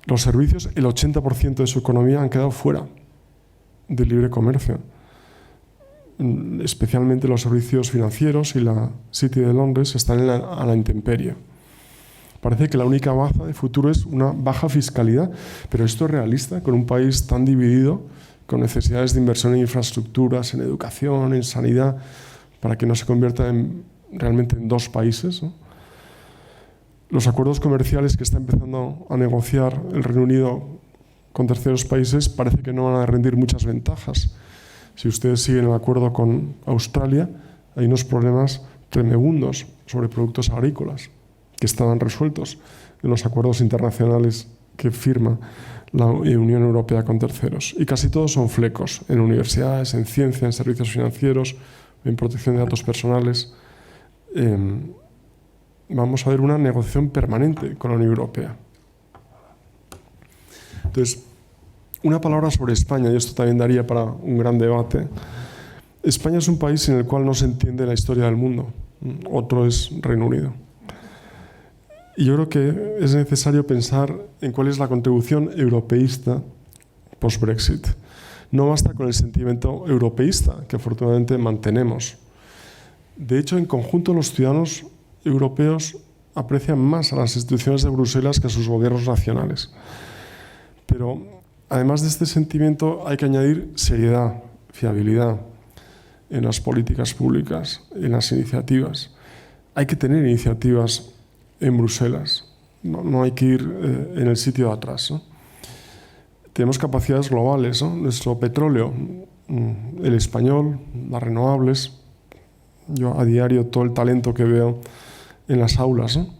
Los servicios, el 80% de su economía han quedado fuera del libre comercio, especialmente los servicios financieros, y la City de Londres están a la intemperie. Parece que la única baza de futuro es una baja fiscalidad, pero esto es realista con un país tan dividido, con necesidades de inversión en infraestructuras, en educación, en sanidad, para que no se convierta realmente en 2 países, ¿no? Los acuerdos comerciales que está empezando a negociar el Reino Unido con terceros países parece que no van a rendir muchas ventajas. Si ustedes siguen el acuerdo con Australia, hay unos problemas tremendos sobre productos agrícolas que estaban resueltos en los acuerdos internacionales que firma la Unión Europea con terceros. Y casi todos son flecos en universidades, en ciencia, en servicios financieros, en protección de datos personales. Vamos a ver una negociación permanente con la Unión Europea. Entonces, una palabra sobre España, y esto también daría para un gran debate. España es un país en el cual no se entiende la historia del mundo. Otro es Reino Unido. Y yo creo que es necesario pensar en cuál es la contribución europeísta post-Brexit. No basta con el sentimiento europeísta, que afortunadamente mantenemos. De hecho, en conjunto, los ciudadanos europeos aprecian más a las instituciones de Bruselas que a sus gobiernos nacionales. Pero, además de este sentimiento, hay que añadir seriedad, fiabilidad en las políticas públicas, en las iniciativas. Hay que tener iniciativas en Bruselas. No hay que ir en el sitio de atrás, ¿no? Tenemos capacidades globales, ¿no? Nuestro petróleo, el español, las renovables. Yo a diario todo el talento que veo en las aulas, ¿no?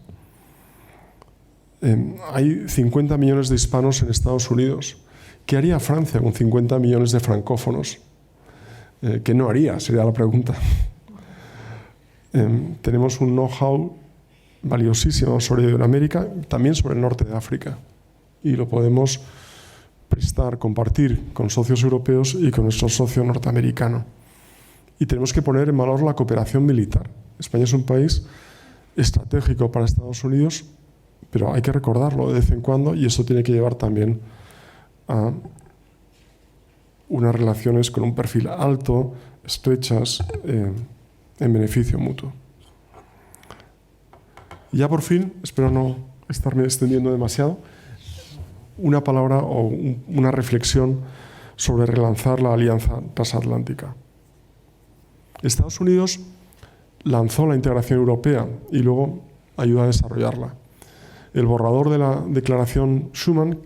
Hay 50 millones de hispanos en Estados Unidos. ¿Qué haría Francia con 50 millones de francófonos? ¿Qué no haría? Sería la pregunta. Tenemos un know-how valiosísimo sobre Iberoamérica, también sobre el norte de África. Y lo podemos prestar, compartir con socios europeos y con nuestro socio norteamericano. Y tenemos que poner en valor la cooperación militar. España es un país estratégico para Estados Unidos, pero hay que recordarlo de vez en cuando, y eso tiene que llevar también a unas relaciones con un perfil alto, estrechas, en beneficio mutuo. Y ya por fin, espero no estarme extendiendo demasiado, una palabra o una reflexión sobre relanzar la alianza transatlántica. Estados Unidos lanzó la integración europea y luego ayudó a desarrollarla. El borrador de la declaración Schuman,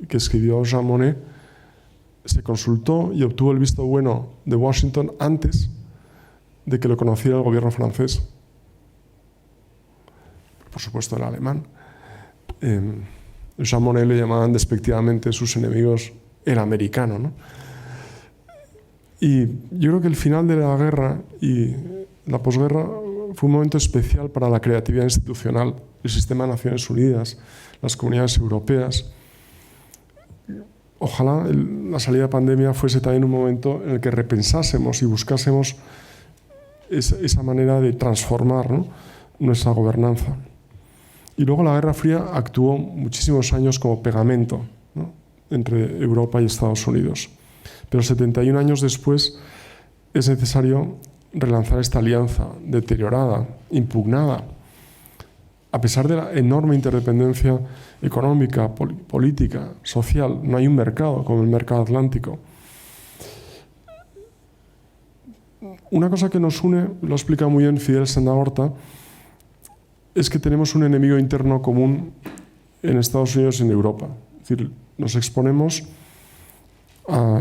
que escribió Jean Monnet, se consultó y obtuvo el visto bueno de Washington antes de que lo conociera el gobierno francés. Por supuesto, el alemán. Jean Monnet le llamaban despectivamente sus enemigos el americano, ¿no? Y yo creo que el final de la guerra y la posguerra fue un momento especial para la creatividad institucional, el sistema de Naciones Unidas, las comunidades europeas. Ojalá la salida de pandemia fuese también un momento en el que repensásemos y buscásemos esa manera de transformar, ¿no?, nuestra gobernanza. Y luego la Guerra Fría actuó muchísimos años como pegamento, ¿no?, entre Europa y Estados Unidos. Pero 71 años después es necesario relanzar esta alianza deteriorada, impugnada, a pesar de la enorme interdependencia económica, política, social. No hay un mercado como el mercado atlántico. Una cosa que nos une, lo explica muy bien Fidel Sendaorta, es que tenemos un enemigo interno común en Estados Unidos y en Europa. Es decir, nos exponemos a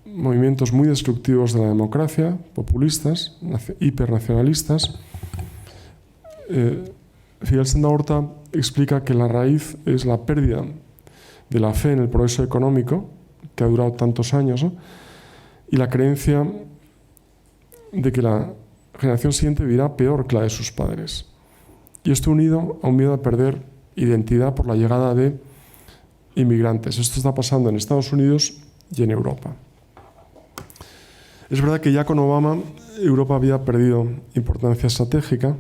movimientos muy destructivos de la democracia, populistas, hipernacionalistas. Fidel Sendaorta explica que la raíz es la pérdida de la fe en el progreso económico, que ha durado tantos años, ¿no?, y la creencia de que la generación siguiente vivirá peor que la de sus padres. Y esto unido a un miedo a perder identidad por la llegada de inmigrantes. Esto está pasando en Estados Unidos y en Europa. Es verdad que ya con Obama Europa había perdido importancia estratégica.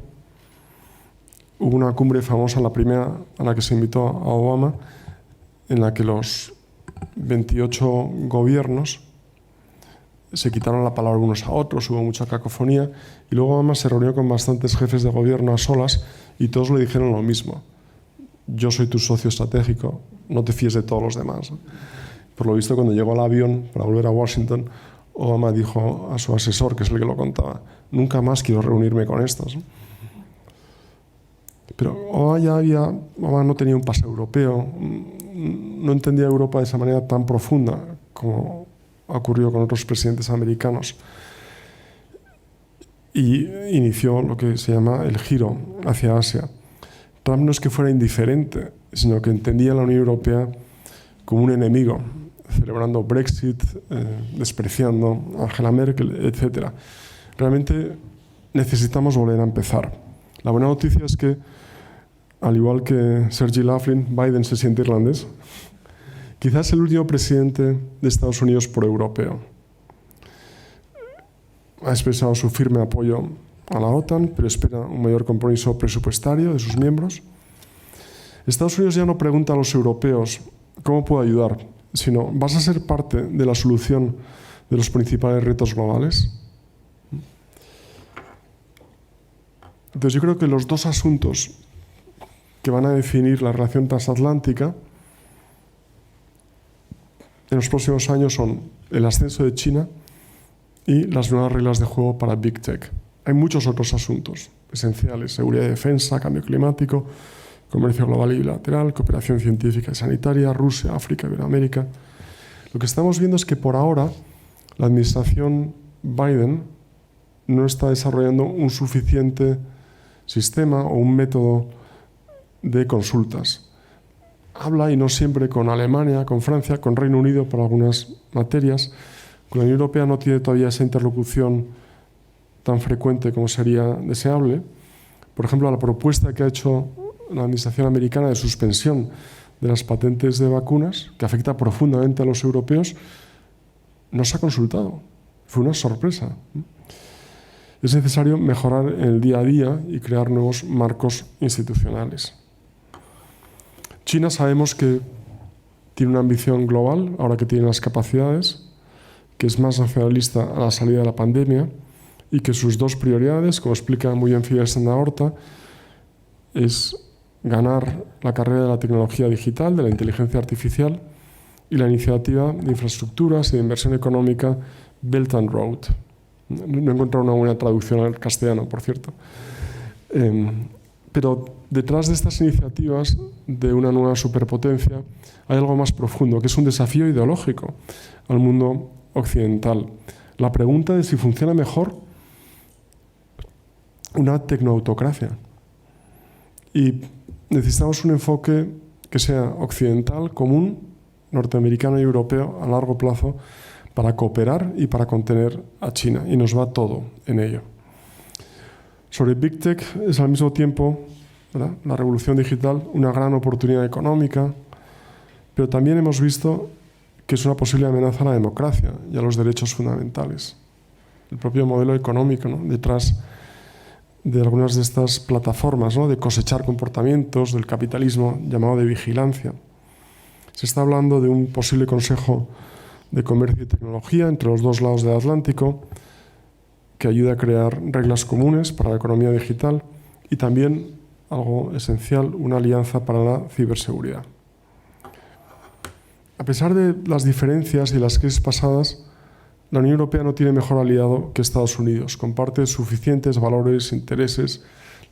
Hubo una cumbre famosa, la primera a la que se invitó a Obama, en la que los 28 gobiernos se quitaron la palabra unos a otros, hubo mucha cacofonía, y luego Obama se reunió con bastantes jefes de gobierno a solas y todos le dijeron lo mismo: yo soy tu socio estratégico, no te fíes de todos los demás. Por lo visto, cuando llegó al avión para volver a Washington, Obama dijo a su asesor, que es el que lo contaba: nunca más quiero reunirme con estos. Pero Obama no tenía un pase europeo, no entendía Europa de esa manera tan profunda como ha ocurrido con otros presidentes americanos. Y inició lo que se llama el giro hacia Asia. Trump no es que fuera indiferente, sino que entendía a la Unión Europea como un enemigo, celebrando Brexit, despreciando a Angela Merkel, etc. Realmente necesitamos volver a empezar. La buena noticia es que al igual que Sergey Laughlin, Biden se siente irlandés. Quizás el último presidente de Estados Unidos pro-europeo. Ha expresado su firme apoyo a la OTAN, pero espera un mayor compromiso presupuestario de sus miembros. Estados Unidos ya no pregunta a los europeos cómo puedo ayudar, sino ¿vas a ser parte de la solución de los principales retos globales? Entonces yo creo que los dos asuntos que van a definir la relación transatlántica en los próximos años son el ascenso de China y las nuevas reglas de juego para Big Tech. Hay muchos otros asuntos esenciales: seguridad y defensa, cambio climático, comercio global y bilateral, cooperación científica y sanitaria, Rusia, África, Iberoamérica. Lo que estamos viendo es que por ahora la administración Biden no está desarrollando un suficiente sistema o un método de consultas. Habla, y no siempre, con Alemania, con Francia, con Reino Unido para algunas materias. Con la Unión Europea no tiene todavía esa interlocución tan frecuente como sería deseable. Por ejemplo, la propuesta que ha hecho la administración americana de suspensión de las patentes de vacunas, que afecta profundamente a los europeos, no se ha consultado. Fue una sorpresa. Es necesario mejorar en el día a día y crear nuevos marcos institucionales. China sabemos que tiene una ambición global, ahora que tiene las capacidades, que es más nacionalista a la salida de la pandemia y que sus dos prioridades, como explica muy bien Fidel Senda Horta, es ganar la carrera de la tecnología digital, de la inteligencia artificial y la iniciativa de infraestructuras y de inversión económica Belt and Road. No he encontrado una buena traducción al castellano, por cierto. Pero detrás de estas iniciativas de una nueva superpotencia hay algo más profundo, que es un desafío ideológico al mundo occidental. La pregunta de si funciona mejor una tecnoautocracia. Y necesitamos un enfoque que sea occidental, común, norteamericano y europeo a largo plazo para cooperar y para contener a China. Y nos va todo en ello. Sobre Big Tech es al mismo tiempo, ¿verdad?, la revolución digital, una gran oportunidad económica, pero también hemos visto que es una posible amenaza a la democracia y a los derechos fundamentales. El propio modelo económico, ¿no?, detrás de algunas de estas plataformas, ¿no?, de cosechar comportamientos del capitalismo llamado de vigilancia. Se está hablando de un posible consejo de comercio y tecnología entre los dos lados del Atlántico que ayude a crear reglas comunes para la economía digital y también, algo esencial, una alianza para la ciberseguridad. A pesar de las diferencias y las crisis pasadas, la Unión Europea no tiene mejor aliado que Estados Unidos. Comparte suficientes valores, intereses,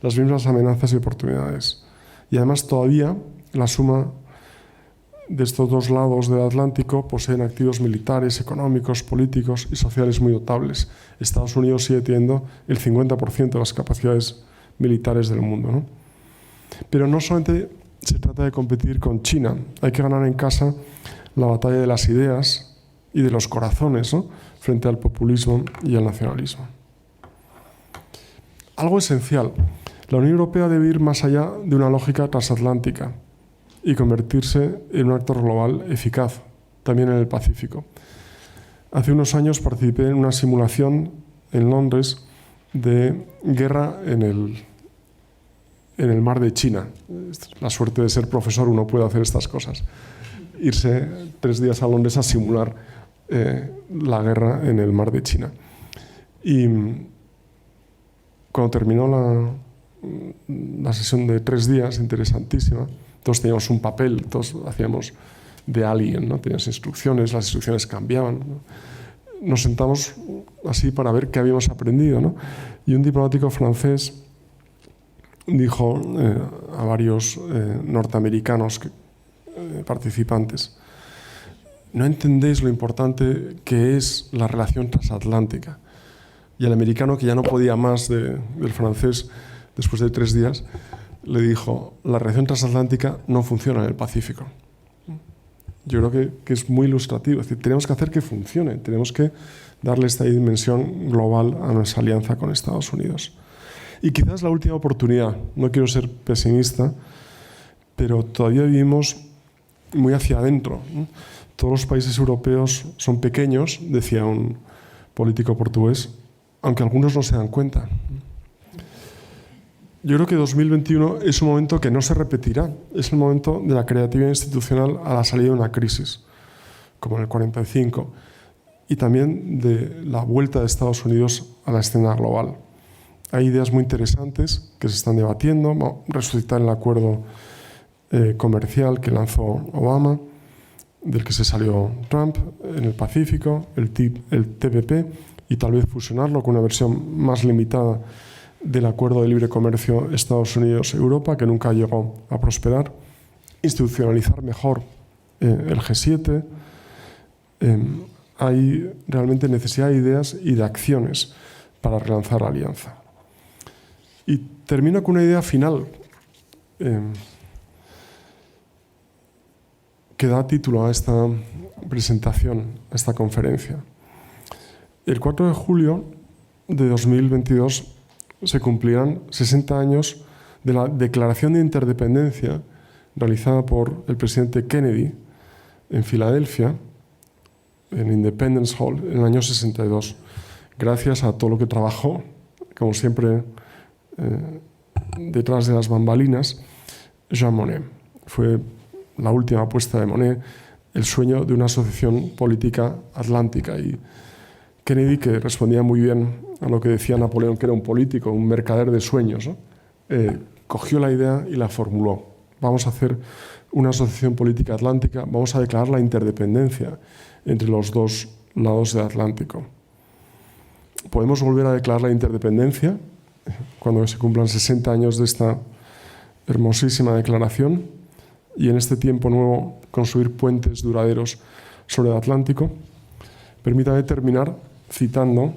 las mismas amenazas y oportunidades. Y además todavía la suma de estos dos lados del Atlántico poseen activos militares, económicos, políticos y sociales muy notables. Estados Unidos sigue teniendo el 50% de las capacidades militares del mundo, ¿no? Pero no solamente se trata de competir con China, hay que ganar en casa la batalla de las ideas y de los corazones, ¿no?, frente al populismo y al nacionalismo. Algo esencial: la Unión Europea debe ir más allá de una lógica transatlántica y convertirse en un actor global eficaz, también en el Pacífico. Hace unos años participé en una simulación en Londres de guerra en el mar de China. La suerte de ser profesor, uno puede hacer estas cosas. Irse 3 días a Londres a simular la guerra en el mar de China. Y cuando terminó la sesión de 3 días, interesantísima, todos teníamos un papel, todos hacíamos de alien, ¿no? Teníamos instrucciones, las instrucciones cambiaban, ¿no? Nos sentamos así para ver qué habíamos aprendido, ¿no? Y un diplomático francés dijo a varios norteamericanos participantes: no entendéis lo importante que es la relación transatlántica. Y el americano, que ya no podía más del francés después de 3 días, le dijo: la relación transatlántica no funciona en el Pacífico. Yo creo que es muy ilustrativo. Es decir, tenemos que hacer que funcione, tenemos que darle esta dimensión global a nuestra alianza con Estados Unidos. Y quizás la última oportunidad. No quiero ser pesimista, pero todavía vivimos muy hacia adentro, ¿no? Todos los países europeos son pequeños, decía un político portugués, aunque algunos no se dan cuenta. Yo creo que 2021 es un momento que no se repetirá. Es el momento de la creatividad institucional a la salida de una crisis, como en el 45, y también de la vuelta de Estados Unidos a la escena global. Hay ideas muy interesantes que se están debatiendo. Resucitar el acuerdo comercial que lanzó Obama, del que se salió Trump en el Pacífico, el TPP, y tal vez fusionarlo con una versión más limitada del acuerdo de libre comercio Estados Unidos-Europa, que nunca llegó a prosperar. Institucionalizar mejor el G7. Hay realmente necesidad de ideas y de acciones para relanzar la alianza. Y termino con una idea final que da título a esta presentación, a esta conferencia. El 4 de julio de 2022 se cumplirán 60 años de la Declaración de Interdependencia realizada por el presidente Kennedy en Filadelfia, en Independence Hall, en el año 62, gracias a todo lo que trabajó, como siempre, detrás de las bambalinas, Jean Monnet. Fue la última apuesta de Monnet, el sueño de una asociación política atlántica. Y Kennedy, que respondía muy bien a lo que decía Napoleón, que era un político, un mercader de sueños, ¿no? Cogió la idea y la formuló. Vamos a hacer una asociación política atlántica, vamos a declarar la interdependencia entre los dos lados del Atlántico. Podemos volver a declarar la interdependencia cuando se cumplan 60 años de esta hermosísima declaración y en este tiempo nuevo construir puentes duraderos sobre el Atlántico. Permítame terminar citando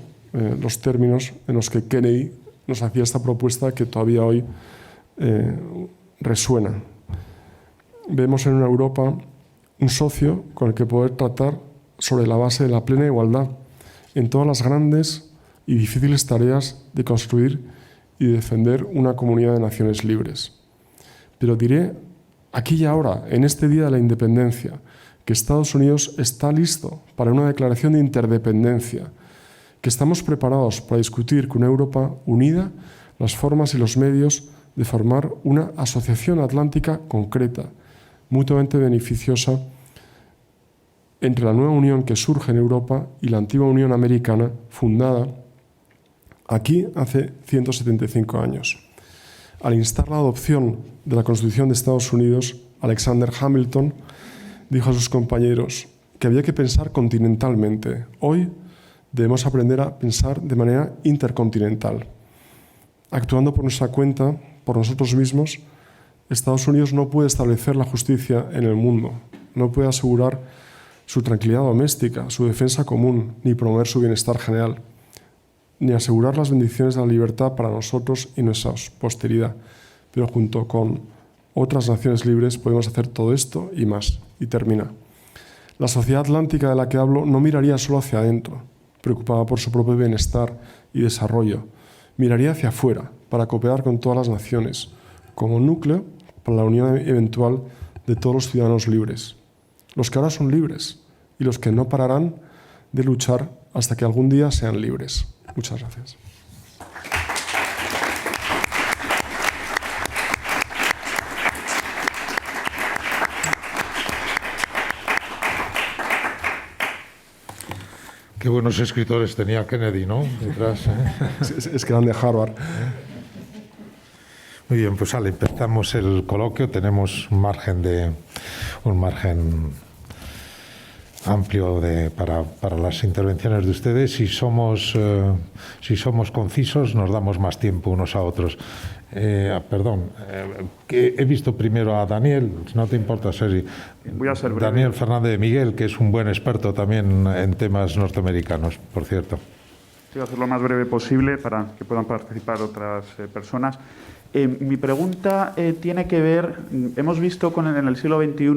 los términos en los que Kennedy nos hacía esta propuesta que todavía hoy resuena. Vemos en una Europa un socio con el que poder tratar sobre la base de la plena igualdad en todas las grandes y difíciles tareas de construir y defender una comunidad de naciones libres. Pero diré aquí y ahora, en este día de la independencia, que Estados Unidos está listo para una declaración de interdependencia, que estamos preparados para discutir con una Europa unida las formas y los medios de formar una asociación atlántica concreta, mutuamente beneficiosa entre la nueva unión que surge en Europa y la antigua Unión Americana, fundada aquí hace 175 años. Al instar la adopción de la Constitución de Estados Unidos, Alexander Hamilton dijo a sus compañeros que había que pensar continentalmente. Hoy debemos aprender a pensar de manera intercontinental. Actuando por nuestra cuenta, por nosotros mismos, Estados Unidos no puede establecer la justicia en el mundo, no puede asegurar su tranquilidad doméstica, su defensa común, ni promover su bienestar general, ni asegurar las bendiciones de la libertad para nosotros y nuestra posteridad. Pero junto con otras naciones libres podemos hacer todo esto y más. Y termina. La sociedad atlántica de la que hablo no miraría solo hacia adentro, preocupada por su propio bienestar y desarrollo. Miraría hacia afuera para cooperar con todas las naciones, como núcleo para la unión eventual de todos los ciudadanos libres. Los que ahora son libres y los que no pararán de luchar hasta que algún día sean libres. Muchas gracias. Qué buenos escritores tenía Kennedy, ¿no? Detrás, Es que eran de Harvard. Muy bien, pues vale, empezamos el coloquio. Tenemos un margen amplio para las intervenciones de ustedes. Si somos concisos, nos damos más tiempo unos a otros. Que he visto primero a Daniel, no te importa, Sergi. Voy a ser breve. Daniel Fernández de Miguel, que es un buen experto también en temas norteamericanos, por cierto. Voy a hacer lo más breve posible para que puedan participar otras personas. Mi pregunta tiene que ver, hemos visto en el siglo XXI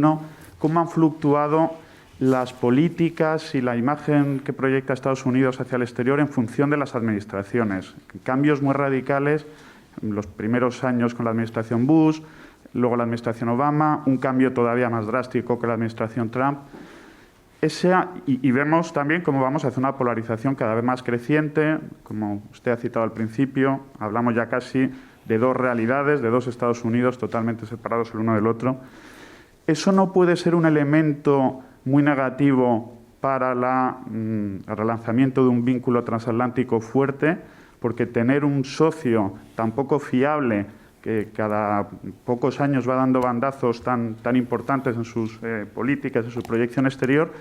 cómo han fluctuado las políticas y la imagen que proyecta Estados Unidos hacia el exterior en función de las administraciones. Cambios muy radicales los primeros años con la administración Bush, luego la administración Obama, un cambio todavía más drástico que la administración Trump. Y vemos también cómo vamos hacia una polarización cada vez más creciente. Como usted ha citado al principio, hablamos ya casi de dos realidades, de dos Estados Unidos totalmente separados el uno del otro. Eso no puede ser un elemento muy negativo para el relanzamiento de un vínculo transatlántico fuerte, porque tener un socio tan poco fiable, que cada pocos años va dando bandazos tan importantes en sus políticas, en su proyección exterior,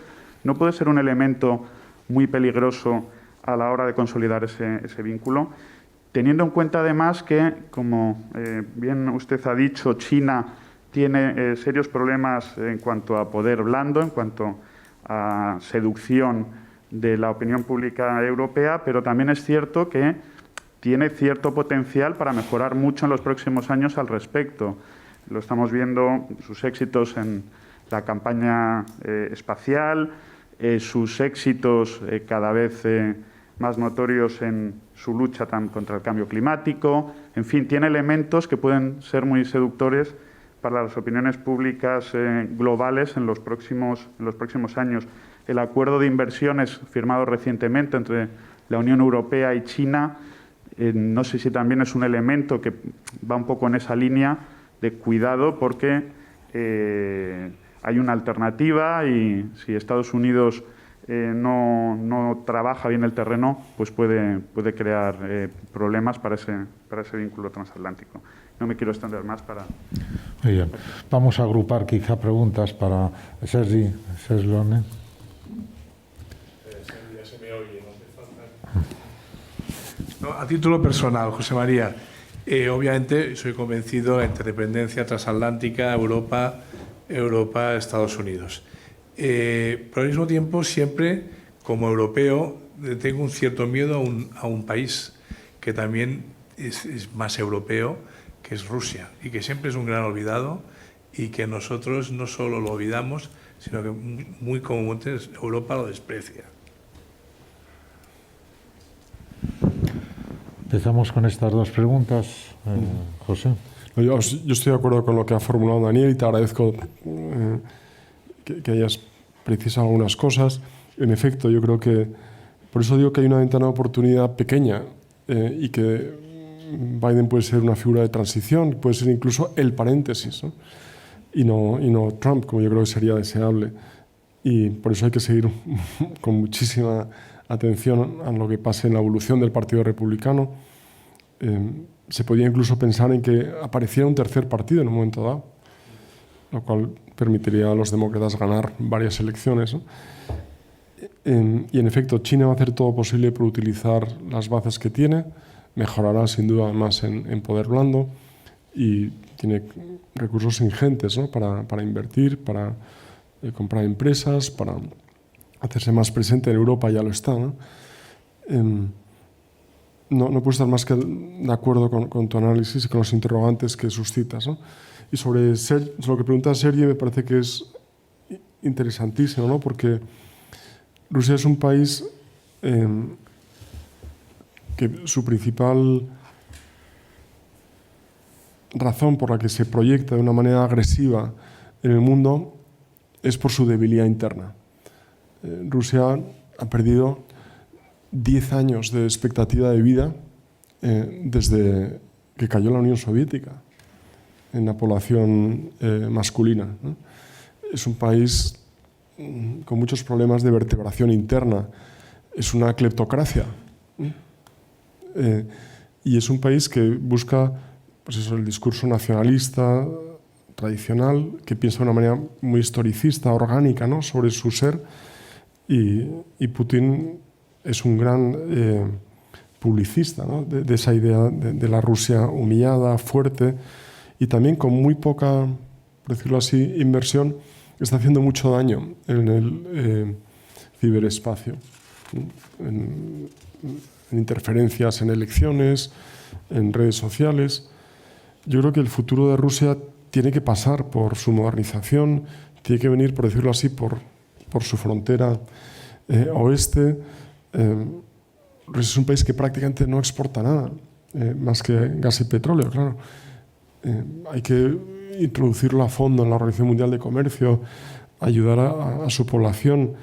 no puede ser un elemento muy peligroso a la hora de consolidar ese vínculo, teniendo en cuenta además que, como bien usted ha dicho, China tiene serios problemas en cuanto a poder blando, en cuanto a seducción de la opinión pública europea, pero también es cierto que tiene cierto potencial para mejorar mucho en los próximos años al respecto. Lo estamos viendo, sus éxitos en la campaña espacial, sus éxitos cada vez más notorios en su lucha contra el cambio climático. En fin, tiene elementos que pueden ser muy seductores para las opiniones públicas globales en los próximos años. El acuerdo de inversiones firmado recientemente entre la Unión Europea y China, no sé si también es un elemento que va un poco en esa línea de cuidado, porque hay una alternativa y si Estados Unidos no trabaja bien el terreno, pues puede crear problemas para ese vínculo transatlántico. No me quiero extender más para... Muy bien. Vamos a agrupar quizá preguntas para Sergi Lone. Se me oye, no hace falta. No, a título personal, José María, obviamente soy convencido de interdependencia transatlántica, Europa, Estados Unidos. Pero al mismo tiempo, siempre, como europeo, tengo un cierto miedo a un país que también es más europeo, que es Rusia, y que siempre es un gran olvidado, y que nosotros no solo lo olvidamos, sino que muy comúnmente Europa lo desprecia. Empezamos con estas dos preguntas, José. Yo estoy de acuerdo con lo que ha formulado Daniel y te agradezco que hayas precisado algunas cosas. En efecto, yo creo que, por eso digo que hay una ventana de oportunidad pequeña y que Biden puede ser una figura de transición, puede ser incluso el paréntesis, ¿no? Y no Trump, como yo creo que sería deseable. Y por eso hay que seguir con muchísima atención a lo que pase en la evolución del Partido Republicano. Se podía incluso pensar en que apareciera un tercer partido en un momento dado, lo cual permitiría a los demócratas ganar varias elecciones, ¿no? Y en efecto, China va a hacer todo posible por utilizar las bases que tiene, mejorará sin duda más en poder blando y tiene recursos ingentes, ¿no? para invertir, para comprar empresas, para hacerse más presente en Europa, ya lo está, ¿no? No puedo estar más que de acuerdo con tu análisis y con los interrogantes que suscitas, ¿no? Y sobre lo que pregunta Sergi me parece que es interesantísimo, ¿no? Porque Rusia es un país que su principal razón por la que se proyecta de una manera agresiva en el mundo es por su debilidad interna. Rusia ha perdido 10 años de expectativa de vida desde que cayó la Unión Soviética en la población masculina, ¿no? Es un país con muchos problemas de vertebración interna, es una cleptocracia, y es un país que busca, pues eso, el discurso nacionalista tradicional, que piensa de una manera muy historicista, orgánica, ¿no? sobre su ser, y Putin es un gran publicista, ¿no? de esa idea de la Rusia humillada, fuerte, y también con muy poca, por decirlo así, inversión, está haciendo mucho daño en el ciberespacio, en interferencias en elecciones, en redes sociales. Yo creo que el futuro de Rusia tiene que pasar por su modernización, tiene que venir, por decirlo así, por su frontera oeste. Es un país que prácticamente no exporta nada más que gas y petróleo, claro. Hay que introducirlo a fondo en la Organización Mundial de Comercio, ayudar a su población,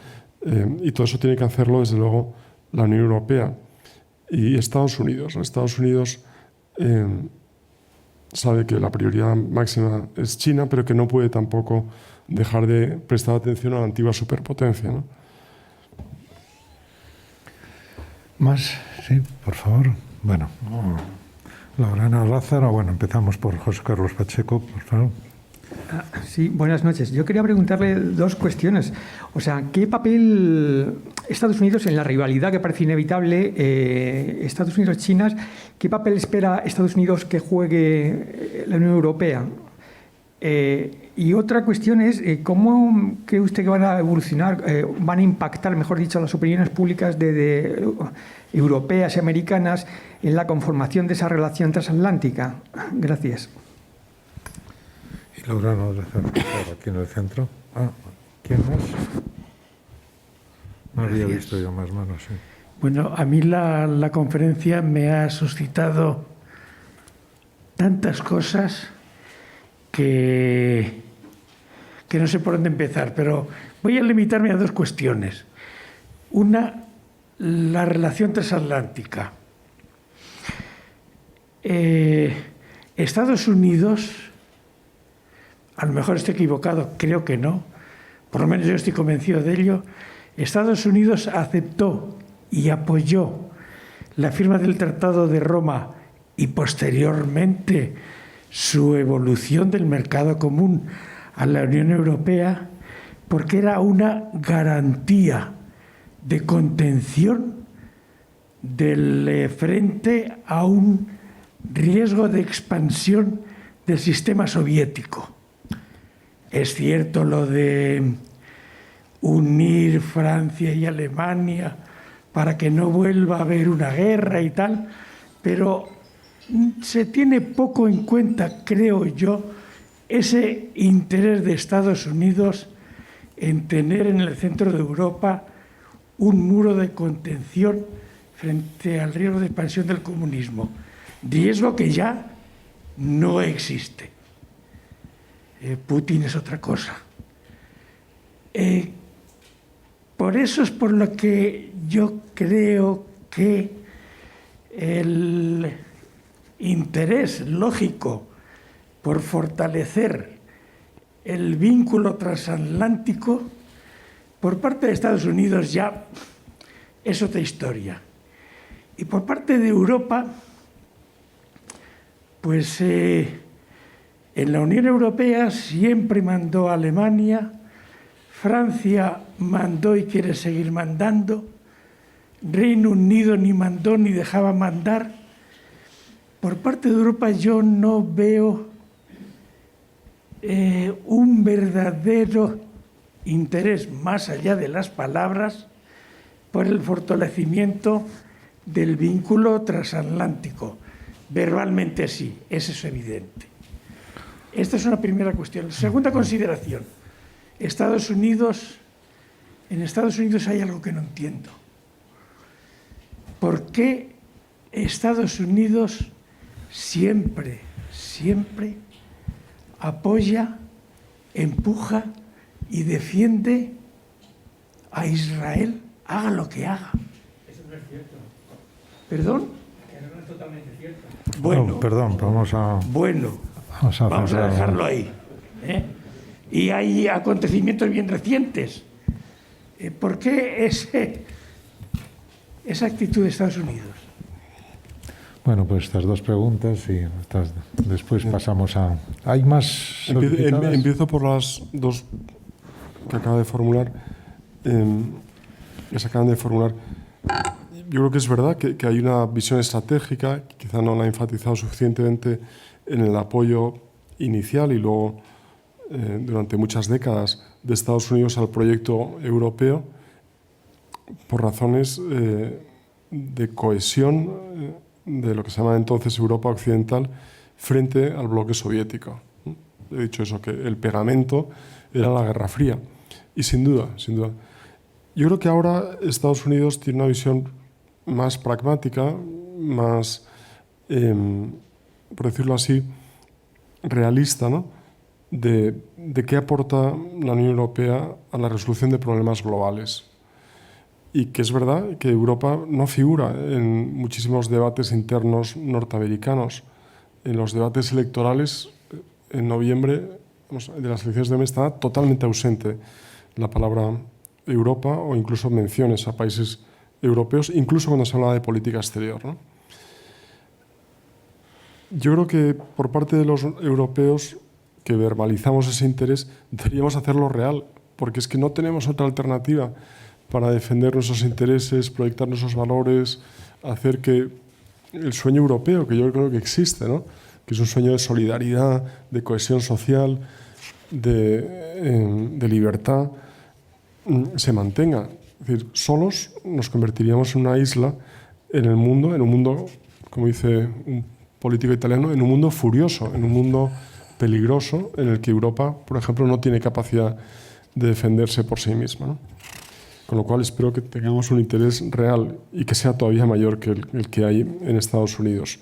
y todo eso tiene que hacerlo, desde luego, la Unión Europea y Estados Unidos. Estados Unidos sabe que la prioridad máxima es China, pero que no puede tampoco dejar de prestar atención a la antigua superpotencia, ¿no? Más, sí, por favor. Bueno, Lorena Lázaro. Bueno, empezamos por José Carlos Pacheco, por favor. Sí, buenas noches. Yo quería preguntarle dos cuestiones. O sea, ¿qué papel Estados Unidos en la rivalidad que parece inevitable, Estados Unidos-China, qué papel espera Estados Unidos que juegue la Unión Europea? Y otra cuestión es, ¿cómo cree usted que van a evolucionar, van a impactar, mejor dicho, las opiniones públicas de europeas y americanas en la conformación de esa relación transatlántica? Gracias. Y Lorena Lázaro, aquí en el centro. ¿Quién más? No había visto yo más manos, sí. Bueno, a mí la conferencia me ha suscitado tantas cosas que no sé por dónde empezar, pero voy a limitarme a dos cuestiones. Una, la relación transatlántica. Estados Unidos, a lo mejor estoy equivocado, creo que no, por lo menos yo estoy convencido de ello, Estados Unidos aceptó y apoyó la firma del Tratado de Roma y posteriormente su evolución del mercado común a la Unión Europea porque era una garantía de contención frente a un riesgo de expansión del sistema soviético. Es cierto lo de unir Francia y Alemania para que no vuelva a haber una guerra y tal, pero se tiene poco en cuenta, creo yo, ese interés de Estados Unidos en tener en el centro de Europa un muro de contención frente al riesgo de expansión del comunismo, riesgo que ya no existe. Putin es otra cosa. Por eso es por lo que yo creo que el interés lógico por fortalecer el vínculo transatlántico por parte de Estados Unidos ya es otra historia. Y por parte de Europa, pues en la Unión Europea siempre mandó a Alemania, Francia mandó y quiere seguir mandando, Reino Unido ni mandó ni dejaba mandar. Por parte de Europa yo no veo un verdadero interés, más allá de las palabras, por el fortalecimiento del vínculo transatlántico. Verbalmente sí, eso es evidente. Esta es una primera cuestión. Segunda consideración. En Estados Unidos hay algo que no entiendo. ¿Por qué Estados Unidos siempre apoya, empuja y defiende a Israel, haga lo que haga? Eso no es cierto. ¿Perdón? Que no es totalmente cierto. Bueno, perdón, vamos a dejarlo ahí. Y hay acontecimientos bien recientes. ¿Por qué esa actitud de Estados Unidos? Bueno, pues estas dos preguntas y después pasamos a... ¿Hay más solicitadas? Empiezo por las dos que acaba de formular. Que se acaban de formular. Yo creo que es verdad que hay una visión estratégica, quizá no la ha enfatizado suficientemente en el apoyo inicial y luego durante muchas décadas de Estados Unidos al proyecto europeo por razones de cohesión de lo que se llama entonces Europa Occidental frente al bloque soviético. He dicho eso, que el pegamento era la Guerra Fría. Y sin duda. Yo creo que ahora Estados Unidos tiene una visión más pragmática, más por decirlo así, realista, ¿no? de qué aporta la Unión Europea a la resolución de problemas globales. Y que es verdad que Europa no figura en muchísimos debates internos norteamericanos. En los debates electorales, en noviembre, de las elecciones de mes, está totalmente ausente la palabra Europa o incluso menciones a países europeos, incluso cuando se habla de política exterior, ¿no? Yo creo que por parte de los europeos que verbalizamos ese interés, deberíamos hacerlo real, porque es que no tenemos otra alternativa para defender nuestros intereses, proyectar nuestros valores, hacer que el sueño europeo, que yo creo que existe, ¿no? Que es un sueño de solidaridad, de cohesión social, de libertad, se mantenga. Es decir, solos nos convertiríamos en una isla en el mundo, en un mundo, como dice un político italiano, en un mundo furioso, en un mundo peligroso, en el que Europa, por ejemplo, no tiene capacidad de defenderse por sí misma, ¿no? Con lo cual espero que tengamos un interés real y que sea todavía mayor que el que hay en Estados Unidos.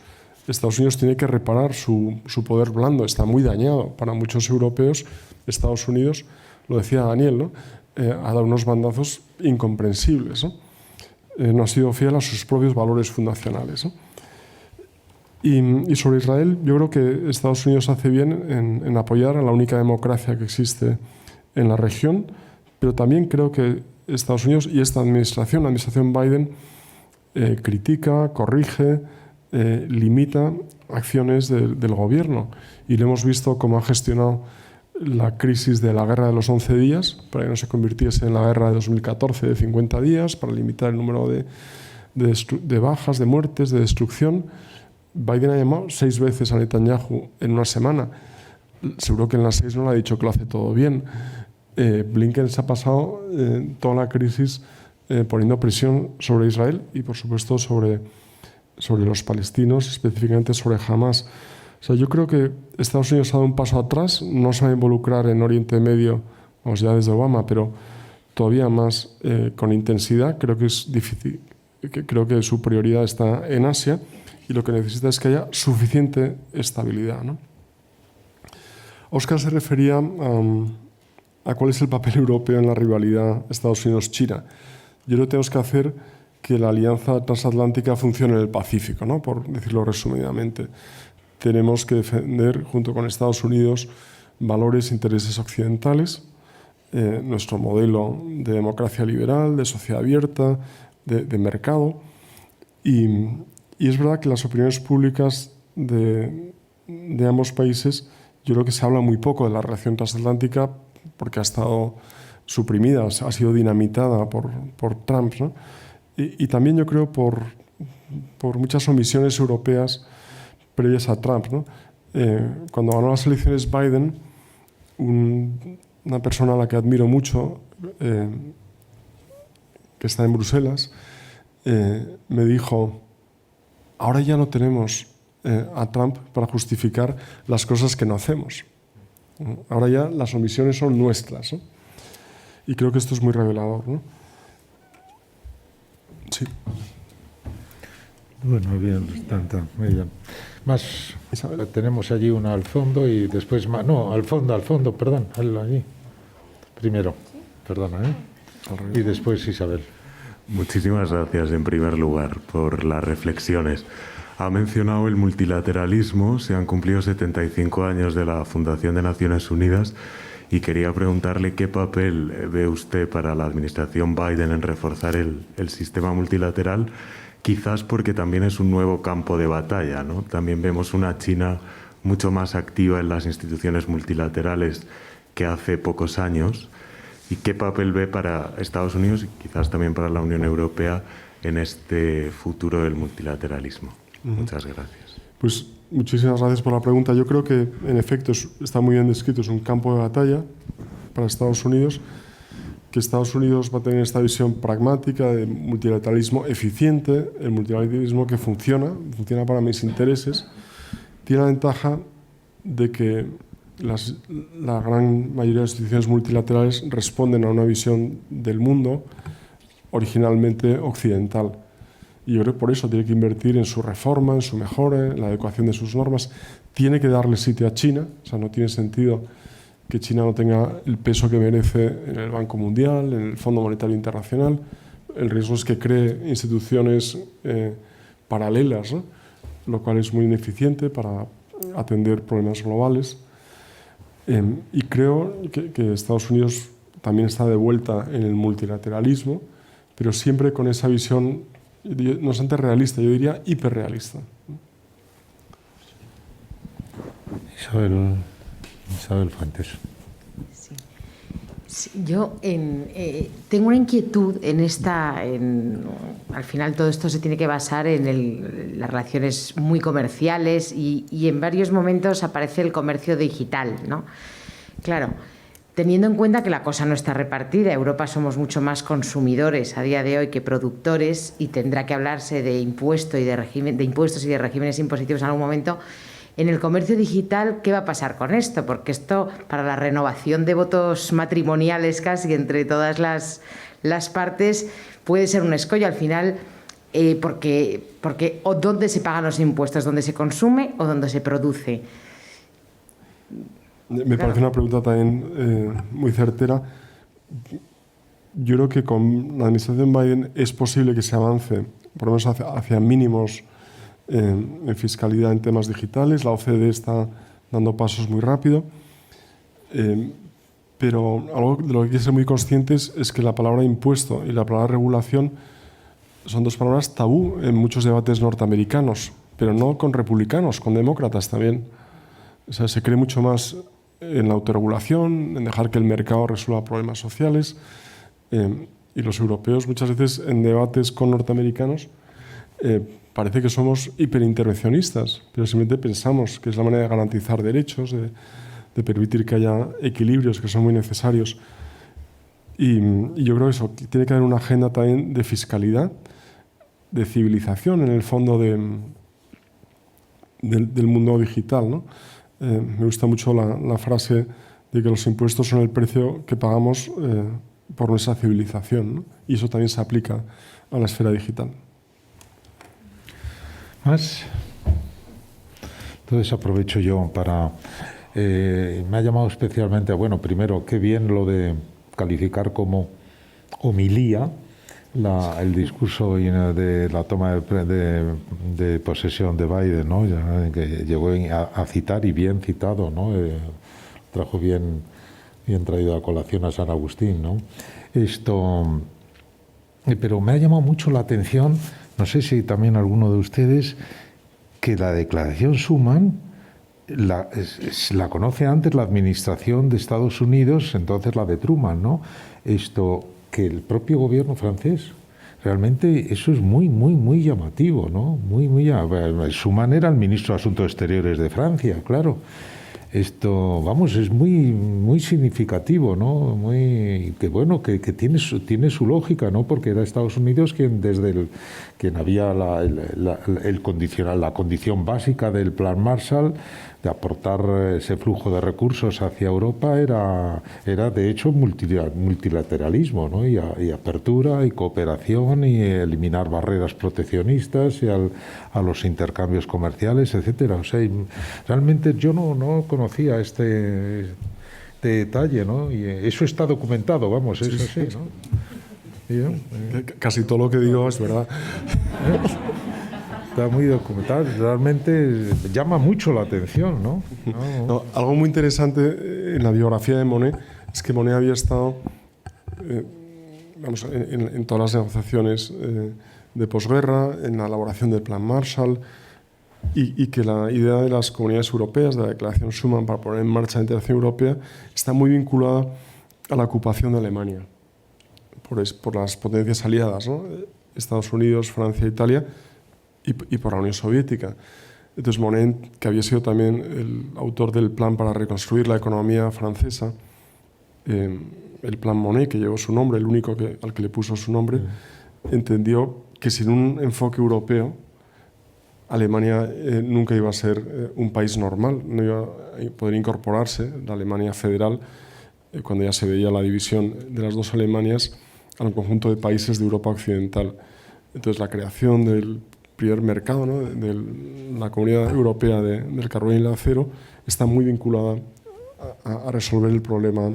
Estados Unidos tiene que reparar su poder blando, está muy dañado. Para muchos europeos, Estados Unidos, lo decía Daniel, ¿no? Ha dado unos bandazos incomprensibles, ¿no? No ha sido fiel a sus propios valores fundacionales, ¿no? Y sobre Israel, yo creo que Estados Unidos hace bien en apoyar a la única democracia que existe en la región, pero también creo que Estados Unidos y esta administración, la administración Biden, critica, corrige, limita acciones del gobierno. Y lo hemos visto cómo ha gestionado la crisis de la guerra de los 11 días, para que no se convirtiese en la guerra de 2014 de 50 días, para limitar el número de bajas, de muertes, de destrucción. Biden ha llamado 6 veces a Netanyahu en una semana. Seguro que en las 6 no le ha dicho que lo hace todo bien. Blinken se ha pasado toda la crisis poniendo presión sobre Israel y, por supuesto, sobre los palestinos, específicamente sobre Hamas. O sea, yo creo que Estados Unidos ha dado un paso atrás, no se va a involucrar en Oriente Medio, vamos, ya desde Obama, pero todavía más con intensidad. Creo que es difícil, creo que su prioridad está en Asia y lo que necesita es que haya suficiente estabilidad, ¿no? Óscar se refería a cuál es el papel europeo en la rivalidad Estados Unidos-China. Yo creo que tenemos que hacer que la alianza transatlántica funcione en el Pacífico, ¿no? Por decirlo resumidamente. Tenemos que defender, junto con Estados Unidos, valores e intereses occidentales, nuestro modelo de democracia liberal, de sociedad abierta, de mercado. Y es verdad que las opiniones públicas de ambos países, yo creo que se habla muy poco de la relación transatlántica porque ha estado suprimida, ha sido dinamitada por Trump, ¿no? Y también yo creo por muchas omisiones europeas previas a Trump, ¿no? Cuando ganó las elecciones Biden, una persona a la que admiro mucho, que está en Bruselas, me dijo: ahora ya no tenemos a Trump para justificar las cosas que no hacemos. Ahora ya las omisiones son nuestras, ¿no? Y creo que esto es muy revelador, ¿no? Sí. Bueno, bien, muy bien. Más, Isabel. tenemos allí una al fondo y después más. No, al fondo, perdón, allí. Primero, perdona, ¿eh? Y después Isabel. Muchísimas gracias, en primer lugar, por las reflexiones. Ha mencionado el multilateralismo, se han cumplido 75 años de la Fundación de Naciones Unidas y quería preguntarle qué papel ve usted para la administración Biden en reforzar el sistema multilateral, quizás porque también es un nuevo campo de batalla, ¿no? También vemos una China mucho más activa en las instituciones multilaterales que hace pocos años. ¿Y qué papel ve para Estados Unidos y quizás también para la Unión Europea en este futuro del multilateralismo? Muchas gracias. Pues muchísimas gracias por la pregunta. Yo creo que, en efecto, está muy bien descrito. Es un campo de batalla para Estados Unidos, que Estados Unidos va a tener esta visión pragmática de multilateralismo eficiente, el multilateralismo que funciona para mis intereses. Tiene la ventaja de que la gran mayoría de las instituciones multilaterales responden a una visión del mundo originalmente occidental. Y yo creo que por eso tiene que invertir en su reforma, en su mejora, en la adecuación de sus normas. Tiene que darle sitio a China. O sea, no tiene sentido que China no tenga el peso que merece en el Banco Mundial, en el Fondo Monetario Internacional. El riesgo es que cree instituciones paralelas, ¿no? Lo cual es muy ineficiente para atender problemas globales. Y creo que Estados Unidos también está de vuelta en el multilateralismo, pero siempre con esa visión, no es realista, yo diría hiperrealista. Isabel Fuentes. Sí. Sí, yo tengo una inquietud al final todo esto se tiene que basar en las relaciones muy comerciales y en varios momentos aparece el comercio digital, ¿no? Claro, teniendo en cuenta que la cosa no está repartida, Europa somos mucho más consumidores a día de hoy que productores y tendrá que hablarse de impuestos y de regímenes impositivos en algún momento. En el comercio digital, ¿qué va a pasar con esto? Porque esto, para la renovación de votos matrimoniales casi entre todas las partes, puede ser un escollo al final, porque o dónde se pagan los impuestos, dónde se consume o dónde se produce. Me parece una pregunta también muy certera. Yo creo que con la administración Biden es posible que se avance, por lo menos hacia mínimos en fiscalidad en temas digitales. La OCDE está dando pasos muy rápido, pero algo de lo que hay que ser muy conscientes es que la palabra impuesto y la palabra regulación son dos palabras tabú en muchos debates norteamericanos, pero no con republicanos, con demócratas también. O sea, se cree mucho más en la autorregulación, en dejar que el mercado resuelva problemas sociales, y los europeos muchas veces en debates con norteamericanos parece que somos hiperintervencionistas, pero simplemente pensamos que es la manera de garantizar derechos, de permitir que haya equilibrios que son muy necesarios. Y yo creo que eso tiene que haber una agenda también de fiscalidad, de civilización en el fondo del mundo digital, ¿no? Me gusta mucho la frase de que los impuestos son el precio que pagamos por nuestra civilización, ¿no? Y eso también se aplica a la esfera digital. ¿Más? Entonces aprovecho yo para... me ha llamado especialmente, bueno, primero, qué bien lo de calificar como homilía el discurso de la toma de posesión de Biden, ¿no? Que llegó a citar, y bien citado, ¿no? Trajo bien traído a colación a San Agustín, ¿no? Pero me ha llamado mucho la atención, no sé si también alguno de ustedes, que la declaración Schuman la conoce antes la administración de Estados Unidos, entonces la de Truman, ¿no? Que el propio gobierno francés, realmente eso es muy, muy, muy llamativo, ¿no? Schuman era el ministro de Asuntos Exteriores de Francia, claro. Vamos, es muy, muy significativo, ¿no? Que tiene su lógica, ¿no? Porque era Estados Unidos quien había la condición básica del Plan Marshall, de aportar ese flujo de recursos hacia Europa, era de hecho multilateralismo, ¿no? Y apertura y cooperación y eliminar barreras proteccionistas y a los intercambios comerciales, etcétera. O sea, realmente yo no conocía este detalle, ¿no? Y eso está documentado, vamos, es así, ¿no? Casi todo lo que digo es verdad. Está muy documentado, realmente llama mucho la atención, ¿no? No, algo muy interesante en la biografía de Monnet es que Monnet había estado en todas las negociaciones de posguerra, en la elaboración del Plan Marshall, y que la idea de las comunidades europeas, de la declaración Schuman para poner en marcha la integración europea, está muy vinculada a la ocupación de Alemania por las potencias aliadas, ¿no? Estados Unidos, Francia, Italia, y por la Unión Soviética. Entonces Monnet, que había sido también el autor del plan para reconstruir la economía francesa, el plan Monnet, que llevó su nombre, el único al que le puso su nombre, entendió que sin un enfoque europeo Alemania nunca iba a ser un país normal, no iba a poder incorporarse la Alemania federal, cuando ya se veía la división de las dos Alemanias, al conjunto de países de Europa Occidental. Entonces, la creación del primer mercado, ¿no?, de la Comunidad Europea del carbón y el acero está muy vinculada a resolver el problema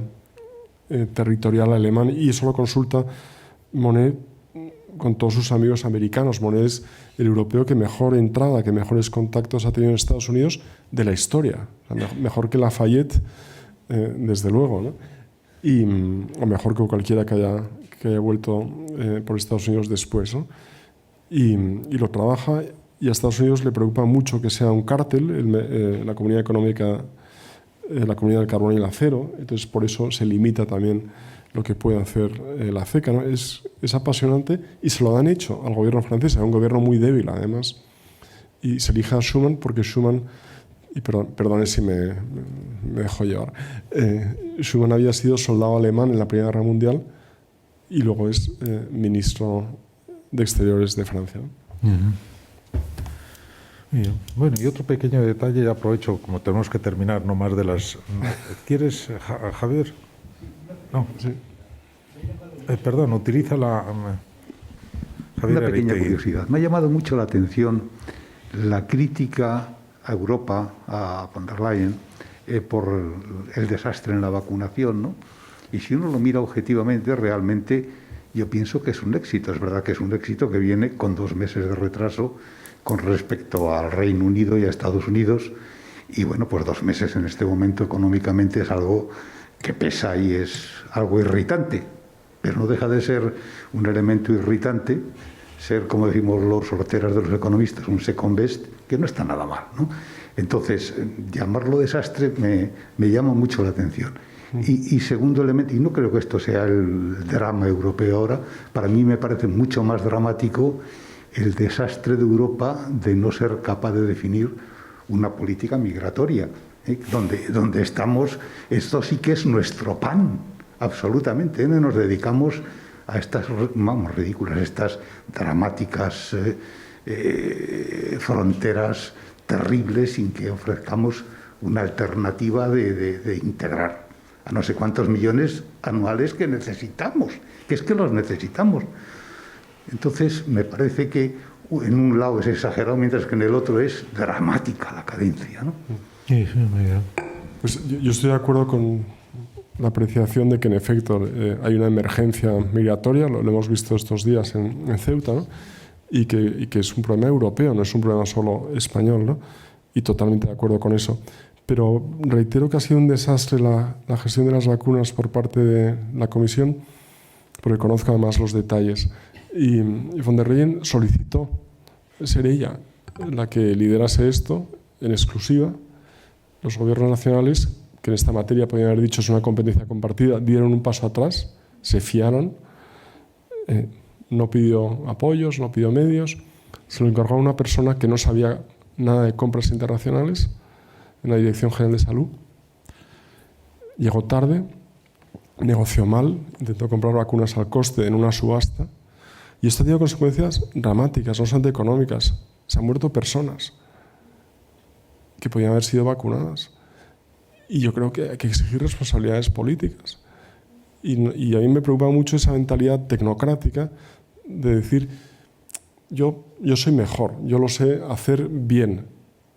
territorial alemán, y eso lo consulta Monnet con todos sus amigos americanos. Monnet es el europeo que mejor entrada, que mejores contactos ha tenido en Estados Unidos de la historia, o sea, mejor que Lafayette, desde luego, ¿no? O mejor que cualquiera que haya vuelto por Estados Unidos después, ¿no? Y lo trabaja, y a Estados Unidos le preocupa mucho que sea un cártel, la Comunidad Económica, la Comunidad del Carbón y el Acero. Entonces, por eso se limita también lo que puede hacer la CECA, ¿no? Es apasionante, y se lo han hecho al gobierno francés, a un gobierno muy débil además, y se elige a Schuman porque Schuman, y perdone si me dejo llevar, Schuman había sido soldado alemán en la Primera Guerra Mundial y luego es ministro de Exteriores de Francia. Bien. Bueno, y otro pequeño detalle, y aprovecho, como tenemos que terminar, no más de las... ¿Quieres, Javier? No. Sí. Perdón, utiliza la... Javier, una pequeña curiosidad. Me ha llamado mucho la atención la crítica a Europa, a von der Leyen, por el desastre en la vacunación, ¿no? Y si uno lo mira objetivamente, realmente yo pienso que es un éxito. Es verdad que es un éxito que viene con 2 meses de retraso con respecto al Reino Unido y a Estados Unidos. Y bueno, pues 2 meses en este momento económicamente es algo que pesa y es algo irritante. Pero no deja de ser un elemento irritante, ser, como decimos los sorteras de los economistas, un second best, que no está nada mal, ¿no? Entonces, llamarlo desastre me llama mucho la atención. Y segundo elemento, y no creo que esto sea el drama europeo ahora, para mí me parece mucho más dramático el desastre de Europa de no ser capaz de definir una política migratoria, donde estamos, esto sí que es nuestro pan, absolutamente, ¿no? Nos dedicamos a estas, vamos, ridículas, estas dramáticas fronteras terribles sin que ofrezcamos una alternativa de integrar a no sé cuántos millones anuales que necesitamos, que es que los necesitamos. Entonces, me parece que en un lado es exagerado, mientras que en el otro es dramática la cadencia, ¿no? Sí, muy bien. Pues yo estoy de acuerdo con la apreciación de que, en efecto, hay una emergencia migratoria, lo hemos visto estos días en Ceuta, ¿no? Y que es un problema europeo, no es un problema solo español, ¿no? Y totalmente de acuerdo con eso. Pero reitero que ha sido un desastre la gestión de las vacunas por parte de la Comisión, porque conozco además los detalles. Y von der Leyen solicitó ser ella la que liderase esto en exclusiva. Los gobiernos nacionales, que en esta materia podrían haber dicho es una competencia compartida, dieron un paso atrás, se fiaron, no pidió apoyos, no pidió medios, se lo encargó a una persona que no sabía nada de compras internacionales en la Dirección General de Salud. Llegó tarde, negoció mal, intentó comprar vacunas al coste en una subasta, y esto ha tenido consecuencias dramáticas, no solamente económicas. Se han muerto personas que podían haber sido vacunadas. Y yo creo que hay que exigir responsabilidades políticas. Y a mí me preocupa mucho esa mentalidad tecnocrática de decir, yo soy mejor, yo lo sé hacer bien.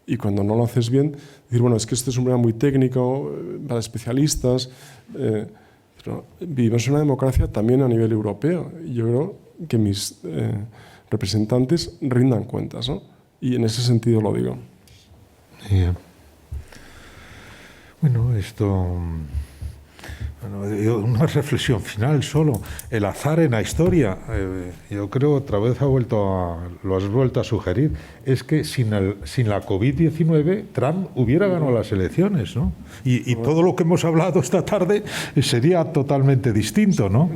Y cuando no lo haces bien, decir, bueno, es que este es un problema muy técnico, para especialistas. Pero vivimos en una democracia también a nivel europeo. Y yo creo que mis representantes rindan cuentas, ¿no? Y en ese sentido lo digo. Bien. Bueno, esto... Bueno, una reflexión final solo. El azar en la historia, yo creo otra vez lo has vuelto a sugerir, es que sin la COVID-19 Trump hubiera ganado las elecciones, ¿no? Y todo lo que hemos hablado esta tarde sería totalmente distinto, ¿no?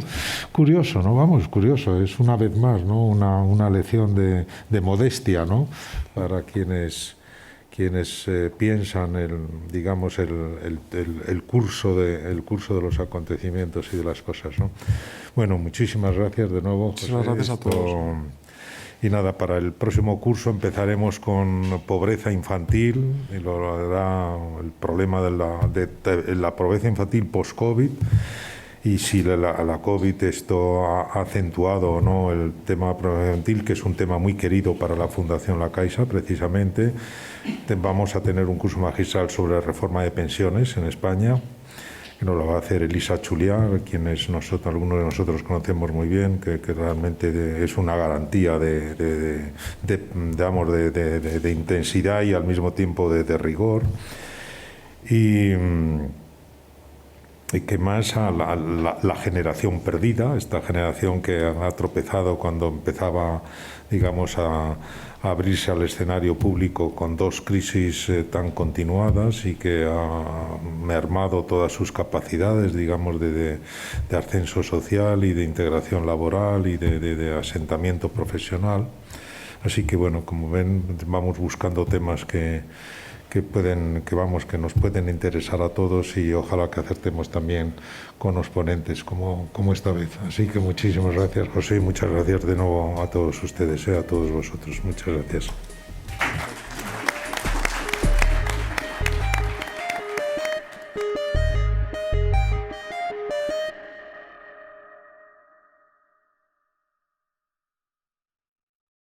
Curioso, ¿no? Vamos, curioso. Es una vez más, ¿no? Una lección de modestia, ¿no? Para quienes piensan el curso de los acontecimientos y de las cosas, ¿no? Bueno, muchísimas gracias de nuevo. Muchísimas gracias a todos. Y nada, para el próximo curso empezaremos con pobreza infantil, y lo hará el problema de la pobreza infantil post-COVID, y si la COVID esto ha acentuado o no el tema infantil, que es un tema muy querido para la Fundación La Caixa, precisamente. Vamos a tener un curso magistral sobre reforma de pensiones en España, que nos lo va a hacer Elisa Chuliá, quienes algunos de nosotros conocemos muy bien, que realmente es una garantía de intensidad y al mismo tiempo de rigor. Y que más a la generación perdida, esta generación que ha tropezado cuando empezaba, digamos, a abrirse al escenario público con dos crisis tan continuadas y que ha mermado todas sus capacidades, digamos, de ascenso social y de integración laboral y de asentamiento profesional. Así que, bueno, como ven, vamos buscando temas que nos pueden interesar a todos, y ojalá que acertemos también con los ponentes como esta vez. Así que muchísimas gracias, José, y muchas gracias de nuevo a todos ustedes, a todos vosotros. Muchas gracias.